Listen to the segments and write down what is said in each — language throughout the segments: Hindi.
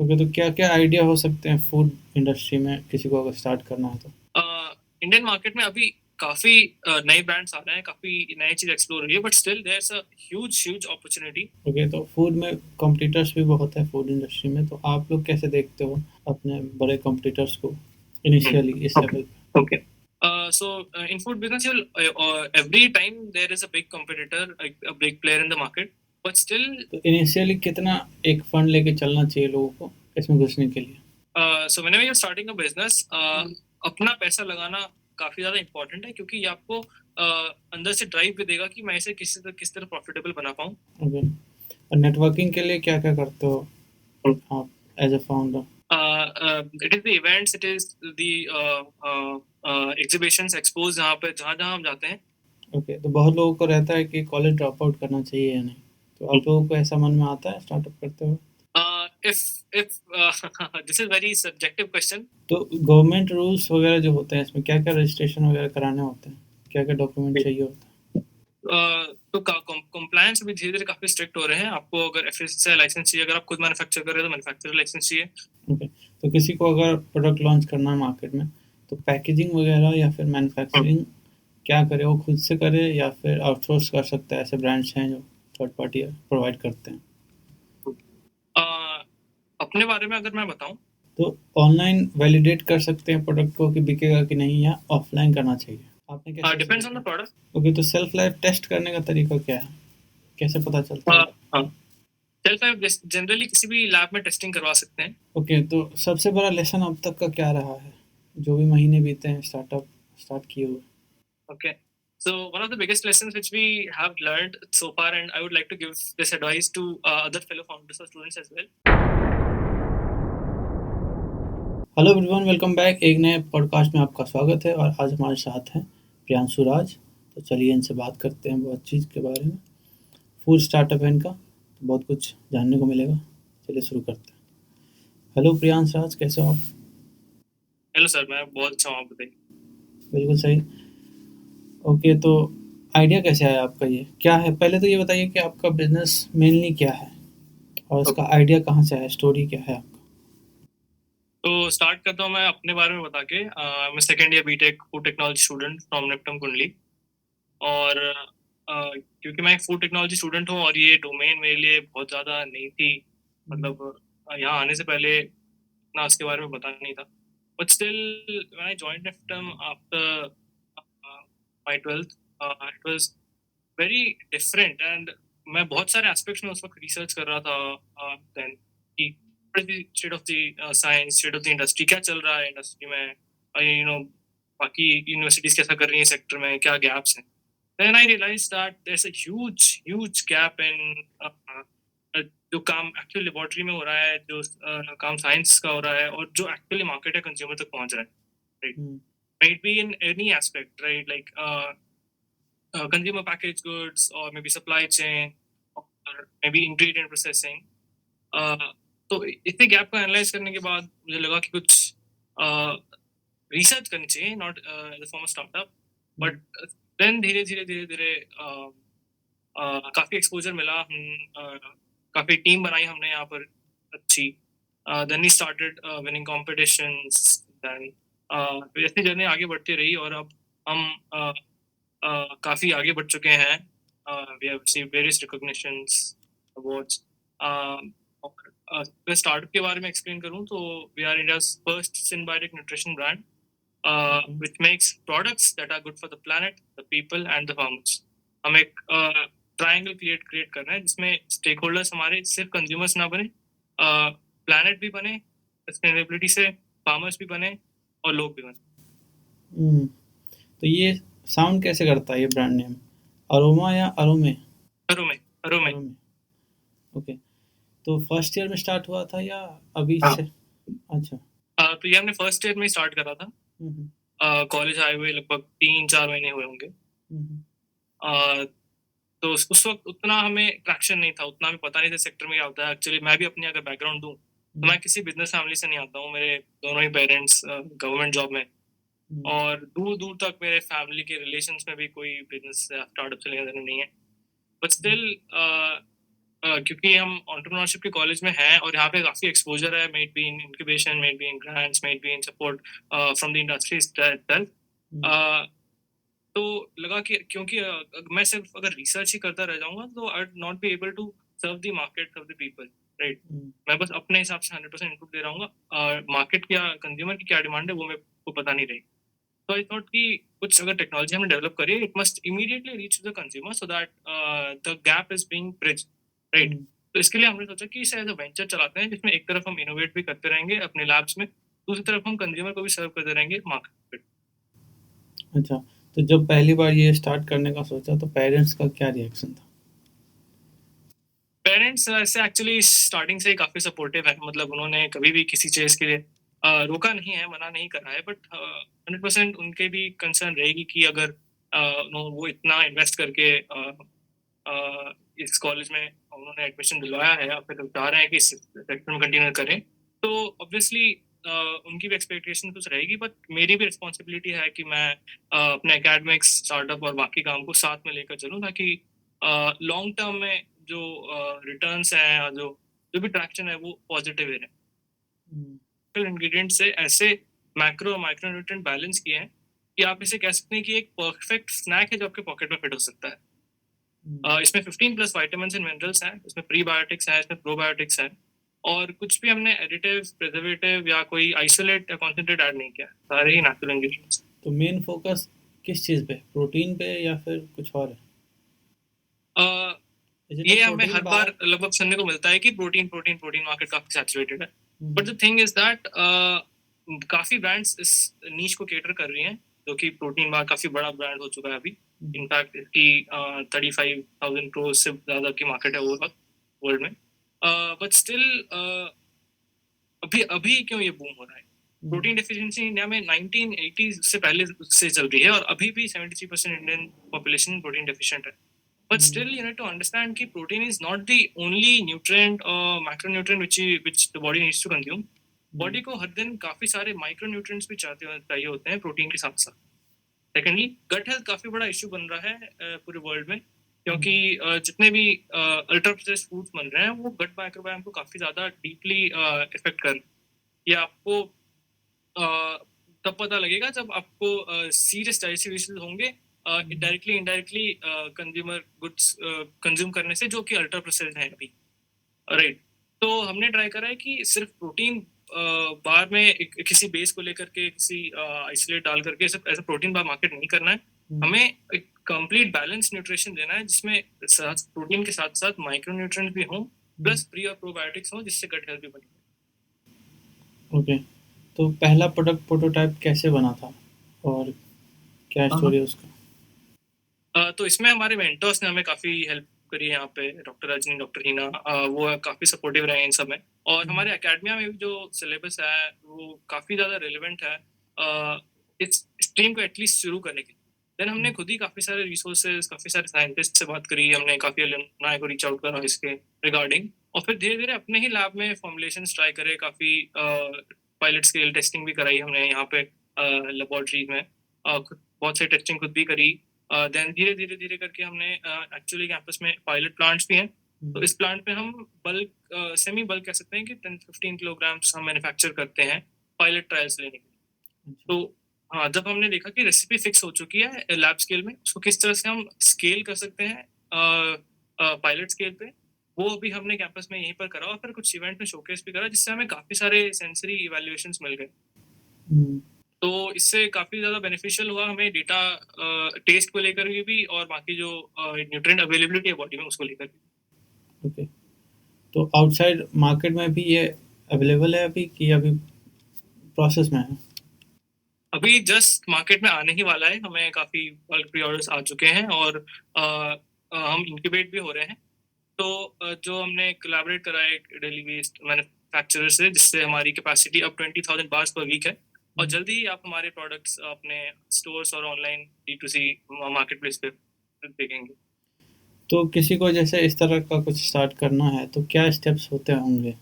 ओके, तो क्या-क्या आइडिया हो सकते हैं फूड इंडस्ट्री में किसी को अगर स्टार्ट करना है तो? इंडियन मार्केट में अभी काफी नए ब्रांड्स आ रहे हैं, काफी नई चीज एक्सप्लोर हो रही है, but still there is a huge huge opportunity. Okay, तो फूड में कॉम्पिटिटर्स भी बहुत है फूड इंडस्ट्री में, तो आप लोग कैसे देखते हो अपने बड़े कॉम्पिटिटर्स को इनिशियली इस ओके लेवल पे? Okay so in food business every time there is a big competitor, a big player in the market, but still तो इनिशियली कितना एक फंड लेके चलना चाहिए लोगों को इसमें घुसने के लिए? so whenever you're starting a business, अपना पैसा लगाना काफी ज्यादा इंपॉर्टेंट है, क्योंकि ये आपको अंदर से ड्राइव भी देगा कि मैं इसे किस तरह प्रॉफिटेबल बना पाऊँ। ओके, और नेटवर्किंग के लिए क्या-क्या करते हो आप as a founder? It is the events, it is the exhibitions, expose, जहाँ जहाँ हम जाते हैं। ओके, तो बहुत लोगों को रहता है कि कॉलेज ड्रॉप आउट करना चाहिए या नहीं, तो आप लोगों को ऐसा मन में आता है स्टार्टअप करते हुए? If this is very subjective question. तो गवर्नमेंट रूल्स वगैरह जो होते हैं इसमें क्या-क्या रजिस्ट्रेशन वगैरह कराने होते हैं? क्या-क्या डॉक्यूमेंट चाहिए होता है? तो कंप्लायंस भी धीरे धीरे काफी स्ट्रिक्ट हो रहे हैं। आपको अगर एफएसएसआई लाइसेंस चाहिए, अगर आप खुद मैन्युफैक्चर कर रहे हो तो मैन्युफैक्चर लाइसेंस चाहिए। ओके, तो किसी को अगर प्रोडक्ट लॉन्च करना है मार्केट में, तो पैकेजिंग वगैरह या फिर मैन्युफैक्चरिंग क्या करे, वो खुद से करे या फिर आउटसोर्स कर सकता है? ऐसे ब्रांड्स हैं जो थर्ड पार्टी प्रोवाइड करते हैं। अ, अपने बारे में अगर मैं बताऊं, तो ऑनलाइन वैलिडेट कर सकते हैं प्रोडक्ट को कि बिकेगा कि नहीं, या ऑफलाइन करना चाहिए? आपने कैसे ऐसे डिपेंड्स ऑन देखा? The product. ओके, तो सेल्फ लाइफ टेस्ट करने का तरीका क्या है? कैसे पता चलता है? हाँ, सेल्फ लाइफ जनरली किसी भी लैब में टेस्टिंग करवा सकते हैं। ओके, तो सबसे बड़ा लेसन अब तक का क्या रहा है, जो भी महीने बीते हैं स्टार्टअप स्टार्ट किए हुए? Okay. So one of the biggest lessons which we have learned so far, and I would like to give this advice to other fellow founders or students as well. Hello everyone, welcome back. एक नए पॉडकास्ट में आपका स्वागत है और आज हमारे साथ हैं प्रियांशु राज। तो चलिए इनसे बात करते हैं बहुत चीज़ के बारे में। फूड स्टार्टअप है इनका, तो बहुत कुछ जानने को मिलेगा। चलिए शुरू करते हैं। हेलो प्रियांश राज, कैसे हो आप? हेलो सर, मैं बहुत अच्छा हूँ, आप बताइए। बिल्कुल सही। ओके, तो आइडिया कैसे आया आपका, ये क्या है? पहले तो ये बताइए कि आपका बिजनेस मेनली क्या है और Okay. उसका आइडिया कहाँ से आया, स्टोरी क्या है आपका? तो स्टार्ट करता हूँ मैं अपने बारे में बता के। मैं second year BTech food technology student from NIFTEM Kundli. और क्योंकि मैं एक फूड टेक्नोलॉजी स्टूडेंट हूँ और ये डोमेन मेरे लिए बहुत ज़्यादा नहीं थी, मतलब यहाँ आने से पहले इतना इसके बारे में पता नहीं था। But still when I joined NIFTEM after my 12th, it was very different. And मैं बहुत सारे एस्पेक्ट्स में उस वक्त रिसर्च कर रहा था देन, कि state of the science, state of the industry, क्या चल रहा है इंडस्ट्री में, बाकी यूनिवर्सिटीज कैसा कर रही हैं सेक्टर में, क्या गैप्स हैं। Then I realize that there is a huge huge gap in जो काम एक्चुअली लेबोरेटरी में हो रहा है, जो काम साइंस का हो रहा है, और जो एक्चुअली मार्केट है, कंज्यूमर तक पहुंच रहा है, right. Hmm, Might be in any aspect, right? Like consumer packaged goods, or maybe supply chain, or maybe ingredient processing. uh, तो इतने गैप को एनालाइज करने के बाद मुझे लगा कि कुछ रिसर्च करनी चाहिए, not as a form of startup, hmm, but then धीरे धीरे धीरे धीरे काफी एक्सपोजर मिला। काफी टीम बनाई हमने यहाँ पर अच्छी। Then we started winning competitions. Then ऐसी जर्नी आगे बढ़ती रही, और अब हम काफी आगे बढ़ चुके हैं। We have received various recognitions, awards. मैं स्टार्टअप के बारे में एक्सप्लेन करूँ तो we are India's first symbiotic nutrition brand okay, which makes products that are good for the planet, the people and the farmers. हम एक ट्रायंगल क्रिएट कर रहे हैं जिसमें स्टेक होल्डर्स हमारे सिर्फ कंज्यूमर्स ना बने, प्लानट भी बने सस्टेनेबिलिटी से, फार्मर्स भी बने और लोग भी बने। हम्म। तो ये साउंड कैसे करता है ये ब्रांड नेम, अरोमा या अरोमे? करो में, करो में। अरोमे, ओके। तो फर्स्ट ईयर में स्टार्ट हुआ था या अभी हाँ। से? अच्छा। तो ये हमने फर्स्ट ईयर में स्टार्ट करा था। हम्म, कॉलेज आए हुए लगभग 3-4 महीने हुए होंगे। हम्म, अ, तो उस वक्त उतना हमें ट्रैक्शन नहीं था, उतना हमें पता नहीं था सेक्टर में क्या होता है। एक्चुअली मैं भी अपनी अगर बैकग्राउंड दूं तो हम्म, मैं किसी बिजनेस फैमिली से नहीं आता हूँ। मेरे दोनों ही पेरेंट्स गवर्नमेंट जॉब में, हम्म, और दूर दूर तक मेरे फैमिली के रिलेशंस में भी कोई बिजनेस स्टार्टअप से लेना देना नहीं है। बट स्टिल क्योंकि हम एंटरप्रेन्योरशिप के कॉलेज में हैं और यहाँ पे काफ़ी एक्सपोजर है, maybe in incubation, maybe in grants, maybe in support from the industry itself. तो लगा कि क्योंकि मैं सिर्फ अगर रिसर्च ही करता रह जाऊंगा तो I would not be able to serve the market, serve the people, right. मैं बस अपने हिसाब से 100% इनपुट दे रहा हूँ, मार्केट क्या, कंज्यूमर की क्या डिमांड है वो मेरे को पता नहीं रही। तो आई थॉट कि कुछ अगर टेक्नोलॉजी हमने डेवलप करी है, it must immediately reach the consumer so that the gap is being bridge, right. तो इसके लिए हमने सोचा कि इसे एज अ वेंचर चलाते हैं, जिसमें एक तरफ हम इनोवेट भी करते रहेंगे अपने लैब्स में, दूसरी तरफ हम कंज्यूमर को भी सर्व करते रहेंगे मार्केट। अच्छा, तो जब पहली बार ये स्टार्ट करने का सोचा तो पेरेंट्स का क्या रिएक्शन था? पेरेंट्स ऐसे एक्चुअली स्टार्टिंग से ही काफी सपोर्टिव है, मतलब उन्होंने कभी भी किसी चीज के लिए रोका नहीं है, मना नहीं करा है, बट 100% उनके भी कंसर्न रहेगी कि अगर वो इतना इन्वेस्ट करके इस कॉलेज में उन्होंने एडमिशन दिलवाया है या फिर चाह रहे हैं कि इस सेक्टर में कंटिन्यू करें, तो ऑब्वियसली उनकी भी एक्सपेक्टेशन कुछ रहेगी, बट मेरी भी रिस्पॉन्सिबिलिटी है कि मैं अपने एकेडमिक्स, स्टार्टअप और बाकी काम को साथ में लेकर चलूँ, ताकि लॉन्ग टर्म में जो रिटर्न्स हैं और जो जो भी ट्रैक्शन है वो पॉजिटिव है। इंग्रेडिएंट से ऐसे मैक्रो और माइक्रो न्यूट्रिएंट बैलेंस किए हैं कि आप इसे कह सकते हैं कि एक परफेक्ट स्नैक है जो आपके पॉकेट में फिट हो सकता है। इसमें 15 प्लस विटामिन्स एंड मिनरल्स हैं, इसमें प्रीबायोटिक्स हैं, इसमें प्रोबायोटिक्स हैं, और कुछ भी हमने एडिटिव, प्रिजर्वेटिव या कोई आइसोलेट या कॉन्सेंट्रेट ऐड नहीं किया, सारे ही नेचुरल इंग्रेडिएंट्स। तो मेन फोकस किस चीज़ पे, प्रोटीन पे या फिर कुछ और है? ये हमें हर बार लगभग सुनने को मिलता है कि प्रोटीन प्रोटीन प्रोटीन मार्केट काफी सैचुरेटेड है, but the thing is that काफी ब्रांड्स इस नीश को केटर कर रही हैं, जो कि प्रोटीन बार काफी बड़ा ब्रांड हो चुका है अभी। इनफैक्ट इसकी 35,000 करोड़ से ज्यादा की मार्केट है ओवरऑल वर्ल्ड में, बट स्टिल अभी अभी क्यों ये बूम हो रहा है? प्रोटीन डेफिशिएंसी इंडिया में 1980 से पहले से चल रही है और अभी भी 73% इंडियन पॉपुलेशन प्रोटीन डेफिशिएंट है। But still, you need to understand that protein is not the only nutrient or macronutrient which the body needs to consume. Body को हर दिन काफी सारे माइक्रोन्यूट्रिएंट्स भी चाहिए होते हैं प्रोटीन के साथ साथ। सेकेंडली, गट हेल्थ काफी बड़ा इश्यू बन रहा है पूरे वर्ल्ड में, क्योंकि जितने भी अल्ट्रा प्रोसेस्ड फूड्स बन रहे हैं वो गट माइक्रोबायोम को काफी ज्यादा डीपली इफेक्ट कर रहे हैं। ये आपको तब पता लगेगा जब आपको सीरियस डाइजेस्टिव इश्यूज होंगे directly indirectly consumer goods consume करने से, जो कि अल्ट्रा प्रोसेस्ड है अभी, राइट। तो हमने ट्राई करा है कि सिर्फ प्रोटीन बार में किसी बेस को लेकर के किसी आइसोलेट डाल करके ऐसा प्रोटीन बार मार्केट नहीं करना है। हमें एक कंप्लीट बैलेंस न्यूट्रिशन देना है, जिसमें प्रोटीन के साथ साथ माइक्रो न्यूट्रिएंट्स भी हों, प्लस प्री और प्रोबायोटिक्स हों, जिससे गट हेल्थ भी बने। ओके, तो पहला प्रोडक्ट प्रोटोटाइप कैसे बना था और क्या स्टोरी है उसका? तो इसमें हमारे मेंटर्स ने हमें काफी हेल्प करी है, यहाँ पे डॉक्टर रजनी, डॉक्टर हीना, वो काफी सपोर्टिव रहे इन सब में, और हमारे एकेडमिया में भी जो सिलेबस है वो काफी ज्यादा रिलेवेंट है इस स्ट्रीम को एटलीस्ट शुरू करने के लिए। देन हमने खुद ही काफी सारे रिसोर्सेज, काफी सारे साइंटिस्ट से बात करी, हमने काफी अलुमनाई को रीच आउट करा इसके रिगार्डिंग, और फिर धीरे धीरे अपने ही लैब में फॉर्मुलेशंस ट्राई करे, काफी पायलट स्केल टेस्टिंग भी कराई हमने यहाँ पे लेबोरेटरी में, बहुत सारी टेस्टिंग खुद भी करी। देन धीरे धीरे धीरे करके हमने एक्चुअली कैंपस में पायलट प्लांट्स भी हैं, तो इस प्लांट पे हम बल्क सेमी बल्क कह सकते हैं कि 10-15 किलोग्राम्स हम मैन्युफैक्चर करते हैं पायलट ट्रायल्स लेने के लिए। तो हाँ, जब हमने देखा कि रेसिपी फिक्स हो चुकी है लैब स्केल में, उसको किस तरह से हम स्केल कर सकते हैं पायलट स्केल पे, वो अभी हमने कैंपस में यहीं पर करा और फिर कुछ इवेंट में शोकेस भी करा, जिससे हमें काफी सारे सेंसरी इवैल्यूएशंस मिल गए। तो इससे काफी ज्यादा बेनिफिशियल हुआ हमें डेटा टेस्ट को लेकर भी और बाकी जो न्यूट्रिएंट अवेलेबिलिटी है बॉडी में उसको लेकर भी। ओके, तो आउटसाइड मार्केट में भी ये अवेलेबल है अभी कि अभी प्रोसेस में है? अभी जस्ट मार्केट में आने ही वाला है, हमें काफी बल्क प्री ऑर्डर्स आ चुके हैं और हम इंक्यूबेट भी हो रहे हैं। तो जो हमने कोलैबोरेट करा है एक दिल्ली बेस्ड मैन्युफैक्चरर से, जिससे हमारी कैपेसिटी अब 20,000 बार्स पर वीक है, और जल्दी ही आप हमारे प्रोडक्ट्स अपने स्टोर्स और ऑनलाइन D2C मार्केट प्लेस पे देखेंगे। तो किसी को जैसे इस तरह का कुछ स्टार्ट करना है तो क्या स्टेप्स होते होंगे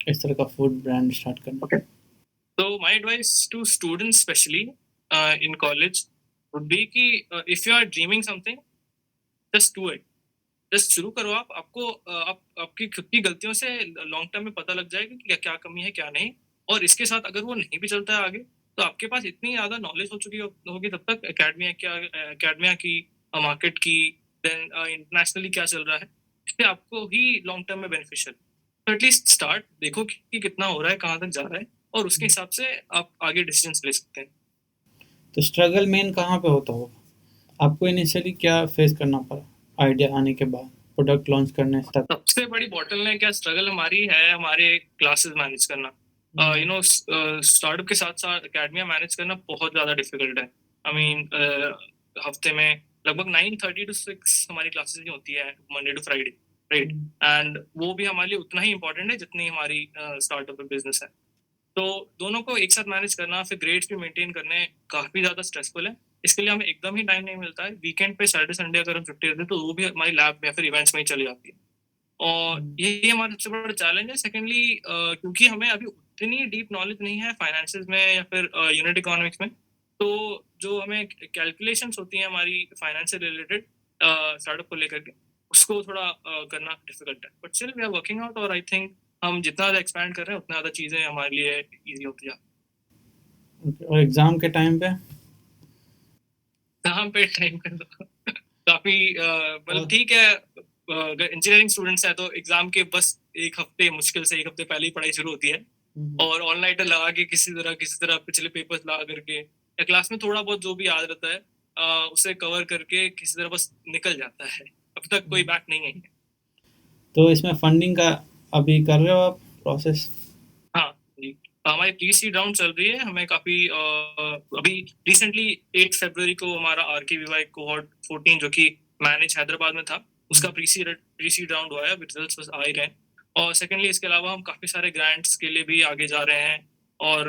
इस तरह का फूड ब्रांड स्टार्ट करने? So my advice to students, especially in college, would be कि if you are dreaming something, just do it. Just शुरू करो आप, आपको आपकी खुद की गलतियों से लॉन्ग टर्म में पता लग जाएगा कि क्या क्या कमी है क्या नहीं। और इसके साथ अगर वो नहीं भी चलता है आगे, तो आपके पास इतनी ज़्यादा नॉलेज हो चुकी होगी तब तक एकेडमिया की, मार्केट की, देन इंटरनेशनली क्या चल रहा है, इससे आपको ही लॉन्ग टर्म में बेनिफिशियल। तो एटलीस्ट स्टार्ट देखो कि कितना हो रहा है, कहाँ तक जा रहा है, और उसके हिसाब से आप आगे डिसीजंस ले सकते हैं। तो स्ट्रगल मेन कहाँ पे होता होगा? आपको इनिशियली क्या फेस करना पड़ा आइडिया आने के बाद, प्रोडक्ट लॉन्च करने तक? सबसे बड़ी बॉटलनेक क्या स्ट्रगल हमारी है, हमारे क्लासेस मैनेज करना। स्टार्टअप के साथ साथ एकेडमिया मैनेज करना बहुत ज़्यादा डिफिकल्ट है। आई मीन हफ्ते में लगभग 9:30 to 6 हमारी क्लासेस ही होती है, Monday to Friday, right. And वो भी हमारे लिए उतना ही इंपॉर्टेंट है जितनी हमारी स्टार्टअप बिजनेस है। तो दोनों को एक साथ मैनेज करना, फिर ग्रेड्स भी मेंटेन करने, काफ़ी ज़्यादा स्ट्रेसफुल है। इसके लिए हमें एकदम ही टाइम नहीं मिलता है। वीकेंड पे सैटरडे संडे अगर हम छुट्टी रहती है तो वो भी हमारी लैब या फिर इवेंट्स में ही चली जाती है। और यही हमारा सबसे बड़ा चैलेंज है। सेकेंडली क्योंकि हमें अभी उतनी डीप नॉलेज नहीं है फाइनेंसेस में या फिर यूनिट इकोनॉमिक्स में, तो जो हमें कैलकुलेशंस होती हैं हमारी फाइनेंस से रिलेटेड स्टार्टअप को लेकर के, उसको थोड़ा करना डिफिकल्ट है। But still we are working out, और आई थिंक हम जितना ज़्यादा एक्सपैंड कर रहे हैं उतना ज़्यादा चीज़ें हमारे लिए ईजी होती जा रही Okay, और एग्ज़ाम के टाइम पे? हैं। हम पे टाइम कर दो काफ़ी मतलब और ठीक है। अगर इंजीनियरिंग स्टूडेंट्स हैं तो एग्जाम के बस एक हफ्ते, मुश्किल से एक हफ्ते पहले ही पढ़ाई शुरू होती है। और ऑल नाइटर लगा के किसी तरह पिछले पेपर्स लगा करके या क्लास में थोड़ा बहुत जो भी याद रहता है उसे कवर करके किसी तरह बस निकल जाता है। अब तक कोई बैक नहीं है। तो इसमें फंडिंग का अभी कर रहे हो आप प्रोसेस? हाँ जी, हमारी प्री सीड राउंड चल रही है। हमें काफी अभी रिसेंटली 8 फरवरी को हमारा RKVY कोहॉर्ट 14 जो कि मैनेज हैदराबाद में था, उसका प्री सीड राउंड हुआ है। रिजल्ट्स बस आ ही रहे हैं। और सेकेंडली इसके अलावा हम काफी सारे ग्रांट्स के लिए भी आगे जा रहे हैं। और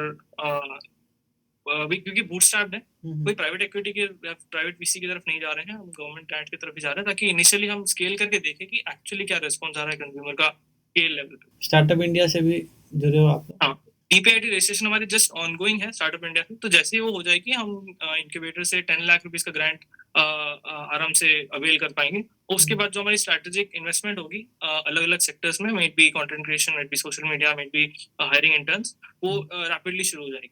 अभी क्योंकि बूटस्ट्रैप्ड है, कोई प्राइवेट इक्विटी के या प्राइवेट VC की तरफ नहीं जा रहे हैं, हम गवर्नमेंट ग्रांट की तरफ ही जा रहे हैं, ताकि इनिशियली हम स्केल करके देखें कि एक्चुअली क्या रिस्पॉन्स आ रहा है कंज्यूमर का स्केल लेवल पे। स्टार्टअप इंडिया से भी जुड़े हो आप? हाँ, TPIT रजिस्ट्रेशन हमारी जस्ट ऑनगोइंग है स्टार्टअप इंडिया की। तो जैसे ही वो हो जाएगी, हम इंक्यूबेटर से 10 लाख रुपीस का ग्रांट आराम से अवेल कर पाएंगे। और उसके बाद जो हमारी स्ट्रैटेजिक इन्वेस्टमेंट होगी अलग अलग सेक्टर्स में, maybe content creation, maybe social media, maybe hiring interns, वो रैपिडली शुरू हो जाएगी।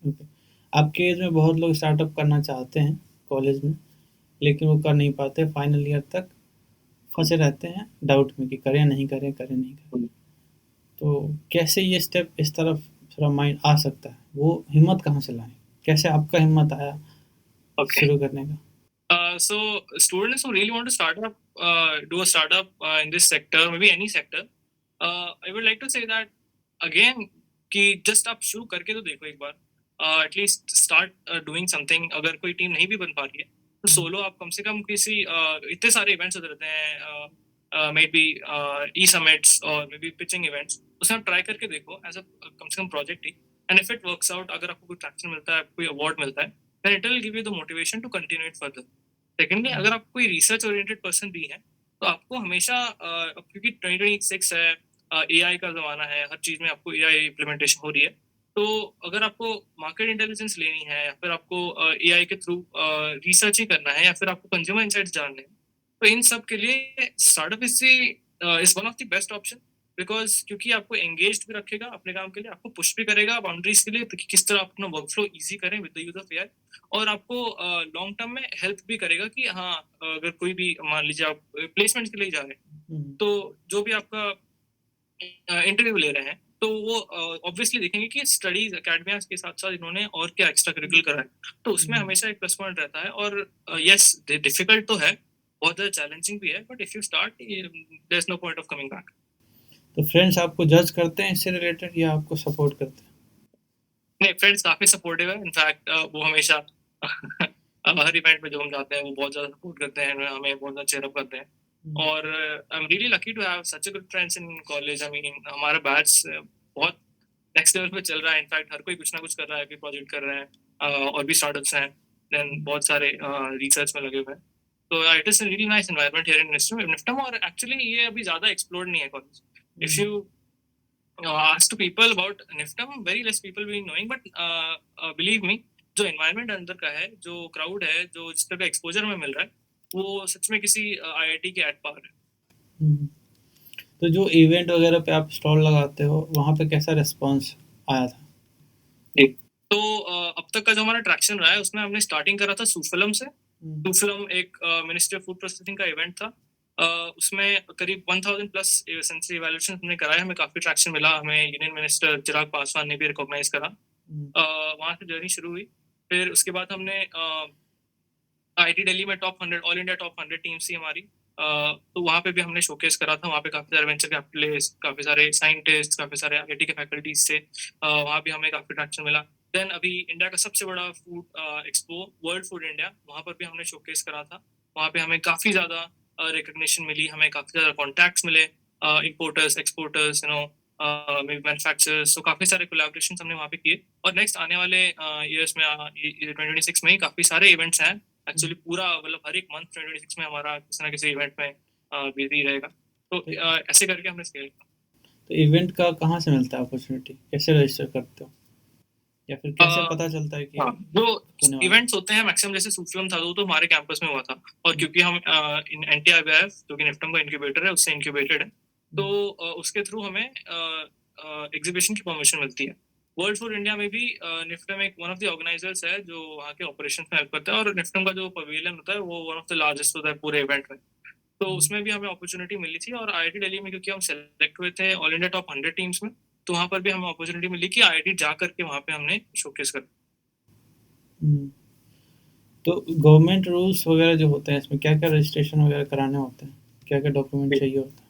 ओके। आपके एज में बहुत लोग स्टार्टअप करना चाहते हैं कॉलेज में, लेकिन वो कर नहीं पाते, फाइनल ईयर तक फंसे रहते हैं डाउट में कि करें नहीं करें, करें नहीं करें। तो कैसे ये स्टेप इस तरफ थोड़ा माइंड आ सकता है, वो हिम्मत कहाँ से लाएं? कैसे आपका हिम्मत आया Okay. शुरू करने का? So students who really want to start up, do a startup in this sector, maybe any sector, I would like to say that again कि just आप शुरू करके तो देखो एक बार, एटलीस्ट स्टार्ट डूइंग समथिंग। अगर कोई टीम नहीं भी बन पा रही है तो सोलो आप कम से कम किसी इतने सारे इवेंट्स होते रहते हैं, मे बी ई समिट्स और मे बी पिचिंग इवेंट्स, उसमें आप ट्राई करके देखो एज अ कम से कम प्रोजेक्ट ही। And if it works out, अगर आपको कोई ट्रैक्शन मिलता है, कोई अवार्ड मिलता है, then it will give you the motivation to continue it further. Secondly, अगर आप कोई रिसर्च ओरिएंटेड पर्सन भी हैं तो आपको हमेशा क्योंकि 2026 है, AI का ज़माना है, हर चीज़ में आपको AI इम्प्लीमेंटेशन हो रही है। तो अगर आपको मार्केट इंटेलिजेंस लेनी है या फिर आपको AI के थ्रू रिसर्च ही करना है या फिर आपको कंज्यूमर इनसाइट्स जानने हैं, तो इन सब के लिए startup is one of the best option. Because क्योंकि आपको एंगेज भी रखेगा अपने काम के लिए, आपको पुश भी करेगा बाउंड्रीज के लिए कि किस तरह आप अपना वर्कफ्लो ईजी करें with the use of AI। और आपको लॉन्ग टर्म में हेल्प भी करेगा कि हाँ, अगर कोई भी मान लीजिए आप प्लेसमेंट के लिए जा रहे हैं, तो जो भी आपका इंटरव्यू ले रहे हैं, तो वो ऑब्वियसली देखेंगे कि स्टडीज एकेडमिया के साथ साथ इन्होंने और क्या एक्स्ट्रा करिकुलर करा है। तो उसमें हमेशा एक प्लस पॉइंट रहता है। और यस, डिफिकल्ट तो है, बहुत ज़्यादा चैलेंजिंग भी है, but if you start there is no point of coming back. तो फ्रेंड्स आपको जज करते हैं इससे रिलेटेड या आपको सपोर्ट करते हैं? नहीं, फ्रेंड्स काफी सपोर्टिव है। इनफैक्ट वो हमेशा हर इवेंट में जो हम जाते हैं वो बहुत ज्यादा सपोर्ट करते हैं, हमें बहुत ज्यादा चेयर अप करते हैं। और I am really lucky to have such a good friends in college. I mean हमारा बैच बहुत नेक्स्ट लेवल पे चल रहा है। इनफैक्ट हर कोई कुछ ना कुछ कर रहा है, कोई प्रोजेक्ट कर रहे हैं, और भी स्टार्टअप्स हैं, देन बहुत सारे रिसर्च में लगे हुए हैं। तो it is really nice environment here in NIFTEM. और एक्चुअली ये अभी ज्यादा एक्सप्लोर्ड नहीं है college. If you ask to people about Niftam, very less people will be knowing, but believe me, जो environment अंदर का है, जो crowd है, जो जिस तरह का exposure हमें मिल रहा है, वो सच में किसी IIT के एट पार है। हम्म। तो जो इवेंट वगैरह पे आप स्टॉल लगाते हो वहाँ पे कैसा रिस्पॉन्स आया था? जी। तो अब तक का जो हमारा ट्रैक्शन रहा है उसमें हमने स्टार्टिंग करा था सुफलम से। सुफलम एक मिनिस्ट्री ऑफ फूड प्रोसेसिंग का इवेंट था। उसमें करीब 1000 प्लस सेंसरी इवैल्यूएशन हमने कराए, हमें काफी ट्रैक्शन मिला, हमें यूनियन मिनिस्टर चिराग पासवान ने भी रिकॉग्नाइज करा। वहां से जर्नी शुरू हुई। फिर उसके बाद हमने IIT दिल्ली में top 100 all India top 100 team थी हमारी। तो वहाँ पे भी हमने शोकेस करा था। वहाँ पे काफी सारे वेंचर कैपिटलिस्ट, काफी सारे साइंटिस्ट, काफी सारे IIT के फैकल्टीज थे। वहाँ भी हमें काफी ट्रैक्शन मिला। देन अभी इंडिया का सबसे बड़ा food expo world food India, वहाँ पर भी हमने शोकेस करा था। वहाँ पे हमें काफी ज्यादा रिकग्निशन मिली, हमें काफी ज्यादा कॉन्टैक्ट्स मिले, इम्पोर्टर्स एक्सपोर्टर्स मैन्युफैक्चरर्स। तो काफी सारे कोलैबोरेशन हमने वहाँ पे किए। और नेक्स्ट आने वाले ईयर्स में 2026 में ही काफी सारे इवेंट्स हैं। एक्चुअली पूरा मतलब हर एक मंथ 2026 में हमारा किसी ना किसी इवेंट में बिजी रहेगा। तो ऐसे करके हमने स्केल किया। तो इवेंट का कहाँ से मिलता है अपॉर्चुनिटी? कैसे रजिस्टर करते हो? या फिर कैसे पता चलता है कि हाँ, जो होने वाला है? इवेंट्स होते हैं मैक्सिमम, जैसे सुफलम था वो तो हमारे कैंपस में हुआ था। और क्योंकि हम NTIBIF जो कि निफ्टम का इंक्यूबेटर है उससे इंक्यूबेटेड है, तो उसके थ्रू हमें एग्जीबिशन की परमिशन मिलती है। वर्ल्ड फूड इंडिया में भी निफ्टम एक वन ऑफ द ऑर्गेनाइजर्स है जो वहाँ के ऑपरेशन में हेल्प करता है। और निफ्टम का जो पवेलियन होता है वो वन ऑफ द लार्जेस्ट होता है पूरे इवेंट में। तो उसमें भी हमें अपॉर्चुनिटी मिली थी। और IIT दिल्ली में क्योंकि हम सेलेक्ट हुए थे ऑल इंडिया टॉप 100 टीम्स में, तो वहाँ पर भी हमें अपॉर्चुनिटी मिली कि IIT जा करके वहाँ पे हमने शोकेस कर। तो गवर्नमेंट रूल्स वगैरह जो होते हैं इसमें क्या-क्या रजिस्ट्रेशन वगैरह कराने होते हैं? क्या-क्या डॉक्यूमेंट चाहिए होता है?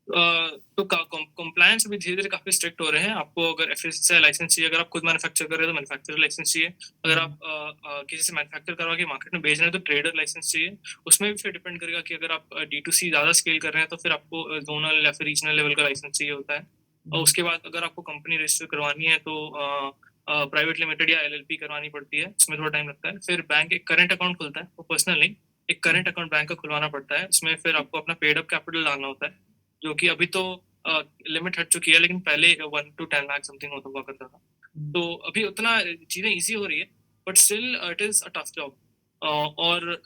तो कंप्लायंस अभी धीरे धीरे काफी स्ट्रिक्ट हो रहे हैं। आपको अगर FSSAI लाइसेंस चाहिए, अगर आप खुद मैन्युफैक्चर कर रहे हो तो मैन्युफैक्चर लाइसेंस चाहिए। अगर आप किसी से मैन्युफैक्चर करवा के मार्केट में बेच रहे हैं तो ट्रेडर लाइसेंस चाहिए। उसमें भी फिर डिपेंड करेगा कि अगर आप D2C ज्यादा स्केल कर रहे हैं तो फिर आपको जोनल या फिर रीजनल लेवल का लाइसेंस चाहिए होता है। और उसके बाद अगर आपको कंपनी रजिस्टर करवानी है तो प्राइवेट लिमिटेड या LLP करवानी पड़ती है, इसमें थोड़ा टाइम लगता है। फिर बैंक एक करंट अकाउंट खुलता है, वो पर्सनल नहीं, एक करंट अकाउंट बैंक का खुलवाना पड़ता है। इसमें फिर आपको अपना पेड अप कैपिटल डालना होता है, जो कि अभी तो लिमिट हट चुकी है, लेकिन पहले 1 to 10 लाख समथिंग होता हुआ करता था। तो अभी उतना चीजें इजी हो रही है, but still it is a tough job. और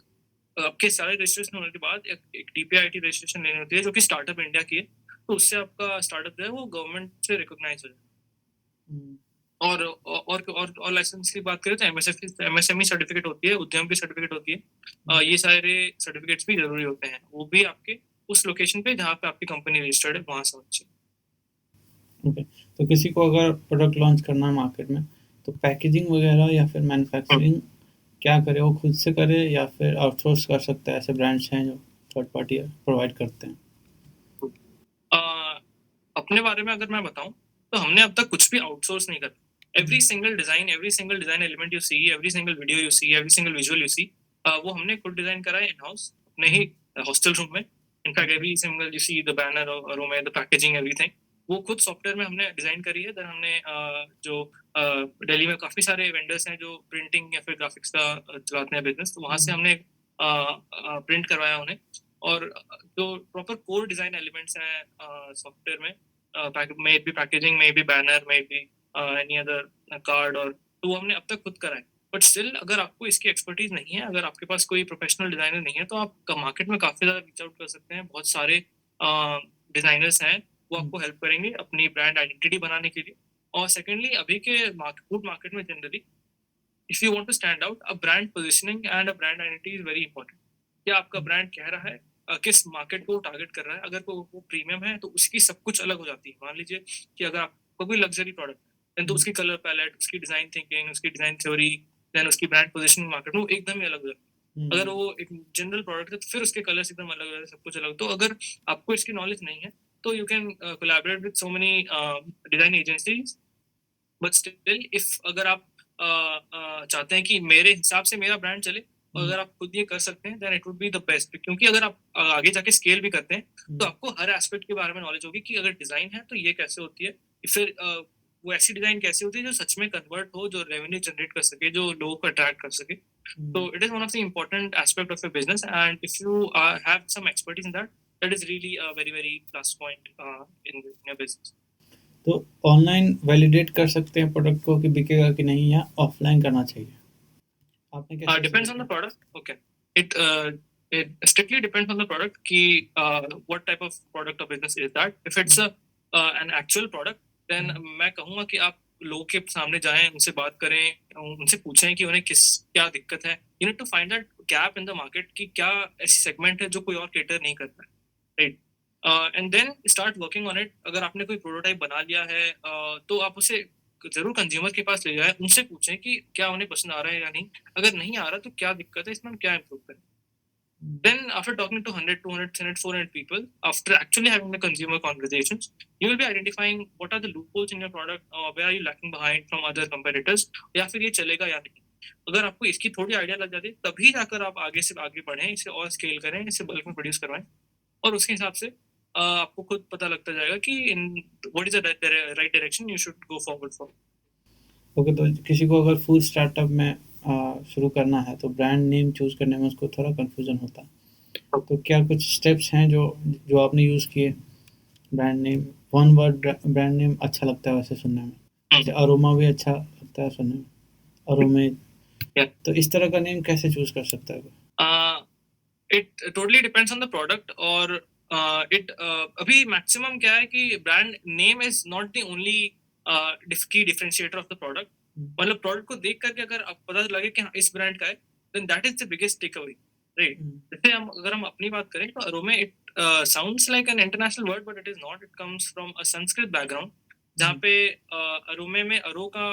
आपके सारे रजिस्ट्रेशन होने के बाद एक DPIIT रजिस्ट्रेशन लेनी होती है जो कि स्टार्टअप इंडिया की है। तो उससे आपका स्टार्टअप जो है वो गवर्नमेंट से रिकॉग्नाइज हो जाए। और लाइसेंस की बात करें तो MSME सर्टिफिकेट होती है, उद्यम की सर्टिफिकेट होती है। ये सारे सर्टिफिकेट्स भी जरूरी होते हैं, वो भी आपके उस लोकेशन पे जहाँ पे आपकी कंपनी रजिस्टर्ड है वहां से होनी चाहिए। ओके। तो किसी को अगर प्रोडक्ट लॉन्च करना है मार्केट में, तो पैकेजिंग वगैरह या फिर मैन्युफैक्चरिंग क्या करे? वो खुद से करे या फिर आउटसोर्स कर सकता है? ऐसे ब्रांड्स हैं जो थर्ड पार्टी प्रोवाइड करते हैं। अपने बारे में अगर मैं बताऊं तो हमने अब तक कुछ भी आउटसोर्स नहीं करा। Every single design element you see, every single video you see, every single visual you see, वो हमने खुद डिजाइन करा है इन हाउस अपने ही हॉस्टल रूम में। In fact every single you see the banner और द पैकेजिंग एवरीथिंग वो खुद सॉफ्टवेयर में हमने डिजाइन करी है। देन हमने जो दिल्ली में काफी सारे वेंडर्स हैं जो प्रिंटिंग या फिर ग्राफिक्स का चलाते हैं बिजनेस, तो वहां से हमने प्रिंट करवाया उन्हें। और जो प्रॉपर कोर डिजाइन एलिमेंट्स हैं सॉफ्टवेयर में, may be packaging, may be banner, may be any other card, और तो वो हमने अब तक खुद करा है। बट स्टिल अगर आपको इसकी एक्सपर्टीज नहीं है, अगर आपके पास कोई प्रोफेशनल डिजाइनर नहीं है, तो आप मार्केट में काफी ज्यादा रीच आउट कर सकते हैं। बहुत सारे डिजाइनर्स हैं, वो आपको हेल्प करेंगे अपनी ब्रांड आइडेंटिटी बनाने के लिए। और सेकेंडली अभी के फूड मार्केट में generally if you want to stand out, a brand positioning and a brand identity is very important. क्या आपका ब्रांड कह रहा है, किस मार्केट को टारगेट कर रहा है। अगर वो प्रीमियम है तो उसकी सब कुछ अलग हो जाती है। मान लीजिए कि अगर आपको कोई लग्जरी प्रोडक्ट है तो उसकी कलर पैलेट, उसकी डिजाइन थिंकिंग, उसकी डिजाइन थ्योरी, देन उसकी ब्रांड पोजिशनिंग मार्केट में वो एकदम ही अलग हो जाती है। अगर वो एक जनरल प्रोडक्ट है तो फिर उसके कलर्स एकदम अलग हो जाते हैं, सब कुछ अलग। तो अगर आपको इसकी नॉलेज नहीं है तो you can collaborate with so many design agencies, but still if अगर आप चाहते हैं कि मेरे हिसाब से मेरा ब्रांड चले, और अगर आप खुद ये कर सकते हैं then it would be the best. क्योंकि अगर आप आगे जाके स्केल भी करते हैं तो आपको हर एस्पेक्ट के बारे में नॉलेज होगी कि अगर डिजाइन है तो ये कैसे होती है, फिर वो ऐसी डिजाइन कैसी होती है जो सच में कन्वर्ट हो, जो रेवेन्यू जनरेट कर सके, जो लोगों को अट्रैक्ट कर सके। तो it is one of the important aspect of your business, and if you have some expertise in that, that is really a very very plus point in your business. तो ऑनलाइन वैलिडेट कर सकते हैं प्रोडक्ट को कि बिकेगा कि नहीं, या ऑफलाइन करना चाहिए? आपने कैसे depends on the product. Okay, it it strictly depends on the product कि what type of product or business is that. If it's an actual product, then मैं कहूँगा कि आप लोगों के सामने जाएं, उनसे बात करें, उनसे पूछें कि उन्हें क्या दिक्कत है. You need to find that gap in the market कि क्या ऐसी segment है जो कोई और cater नहीं करता है, right? And then start working on it. अगर आपने कोई प्रोटोटाइप बना लिया है तो आप उसे जरूर कंज्यूमर के पास ले जाएं, उनसे पूछें कि क्या उन्हें पसंद आ रहा है या नहीं. अगर नहीं आ रहा तो क्या दिक्कत है, इसमें हम क्या इम्प्रूव करें. Then after talking to 100, 200, 300, 400 people, after actually having the consumer conversations, you will be identifying what are the loopholes in your product, where are you lacking behind from other competitors, या फिर ये चलेगा या नहीं. अगर आपको इसकी थोड़ी आइडिया लग जाती है, तभी जाकर आप आगे से आगे बढ़ें, इसे और स्केल करें, इसे बल्क में प्रोड्यूस करवाएं, और उसके हिसाब से आपको खुद पता लगता जाएगा कि in what is the right direction you should go forward for. Okay, तो किसी को अगर फूड स्टार्टअप में शुरू करना है तो ब्रांड नेम चूज़ करने में उसको थोड़ा कन्फ्यूज़न होता है. तो क्या कुछ स्टेप्स हैं जो जो आपने यूज़ किए? Brand name, one word brand name अच्छा लगता है वैसे सुनने में. जैसे अरोमा भी अच्छा लगता है सुनने में, अरोमे. तो इस तरह का नेम कैसे चूज़ कर सकता है? It totally depends on the product. और अभी मैक्सिमम क्या है कि brand name is not the only की डिफरेंशिएटर ऑफ द प्रोडक्ट. मतलब प्रोडक्ट को देख करके अगर आप पता लगे कि हाँ इस ब्रांड का है, then that is the biggest take away, right. जैसे अगर हम अपनी बात करें तो Arome, it sounds like an international word, but it is not. It comes from a Sanskrit background, जहाँ पे अरोमे में अरो का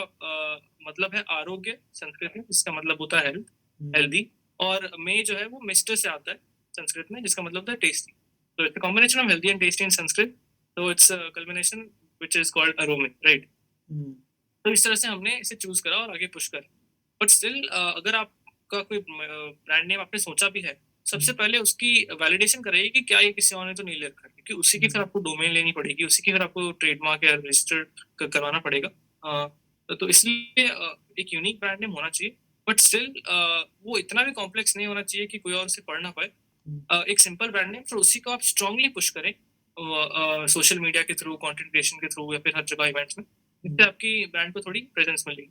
मतलब है आरोग्य संस्कृत में, जिसका मतलब होता है हेल्दी, और मे जो है वो मिस्टर से आता है संस्कृत में, जिसका मतलब होता है टेस्टी. तो it's a combination of healthy and tasty in Sanskrit. तो it's a combination which is called Arome, right. तो इस तरह से हमने इसे चूज करा और आगे पुश करा. बट स्टिल अगर आपका कोई ब्रांड नेम आपने सोचा भी है, सबसे पहले उसकी वैलिडेशन कराइए कि क्या ये किसी और ने तो नहीं ले रखा है, क्योंकि उसी की फिर आपको डोमेन लेनी पड़ेगी, उसी की फिर आपको ट्रेडमार्क या रजिस्टर करवाना पड़ेगा. तो इसलिए एक यूनिक ब्रांड नेम होना चाहिए, बट स्टिल वो इतना भी कॉम्प्लेक्स नहीं होना चाहिए कि कोई और उसे पढ़ ना पाए. एक सिंपल ब्रांड नेम, फिर उसी को आप स्ट्रांगली पुश करें सोशल मीडिया के थ्रू, कंटेंट क्रिएशन के थ्रू, या फिर हर जगह इवेंट्स में. इससे आपकी ब्रांड को थोड़ी प्रेजेंस मिलेगी.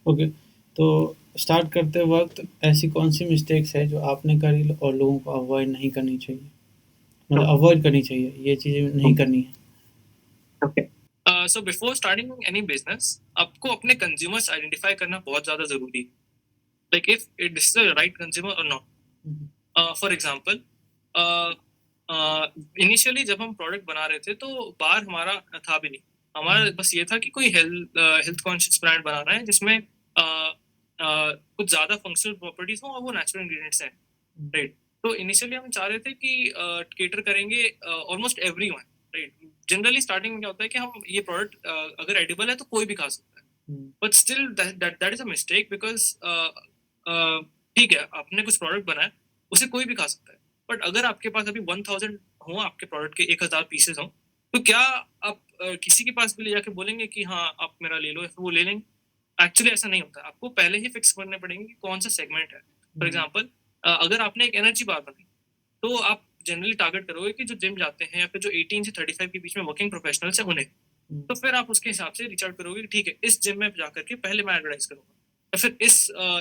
ओके, तो स्टार्ट करते वक्त ऐसी कौन सी मिस्टेक्स है जो आपने करी और लोगों को अवॉइड नहीं करनी चाहिए, मतलब अवॉइड करनी चाहिए, ये चीज़ें नहीं करनी है? Okay, so before starting any business, आपको अपने कंज्यूमर्स आइडेंटिफाई करना बहुत ज़्यादा ज़रूरी है. Like if it is the right consumer और नॉट. फॉर एग्जांपल, इनिशियली जब हम प्रोडक्ट बना रहे थे तो बार हमारा था भी नहीं. हमारा बस ये था कि कोई हेल्थ कॉन्शियस ब्रांड बनाना है जिसमें कुछ ज़्यादा फंक्शनल प्रॉपर्टीज हो और वो नेचुरल इंग्रेडिएंट्स हैं, राइट. तो इनिशियली हम चाह रहे थे कि केटर करेंगे almost everyone, right. Generally starting में क्या होता है कि हम ये प्रोडक्ट अगर एडिबल है तो कोई भी खा सकता है, but still that is a mistake, because ठीक है आपने कुछ प्रोडक्ट बनाया, उसे कोई भी खा सकता है, बट अगर आपके पास अभी 1000 हो, आपके प्रोडक्ट के 1000 पीसेस हो, तो क्या आप किसी के पास भी ले जाके बोलेंगे कि हाँ आप मेरा ले लो, या फिर वो ले लेंगे? एक्चुअली ऐसा नहीं होता. आपको पहले ही फिक्स करने पड़ेंगे कि कौन सा सेगमेंट है. फॉर एग्जाम्पल, अगर आपने एक एनर्जी बार बनाई, तो आप जनरली टारगेट करोगे कि जो जिम जाते हैं या फिर जो 18 से 35 के बीच में वर्किंग प्रोफेशनल्स हैं उन्हें. तो फिर आप उसके हिसाब से रिच आउट करोगे कि ठीक है इस जिम में जाकर के पहले मैं एडवर्टाइज करूंगा, या फिर इस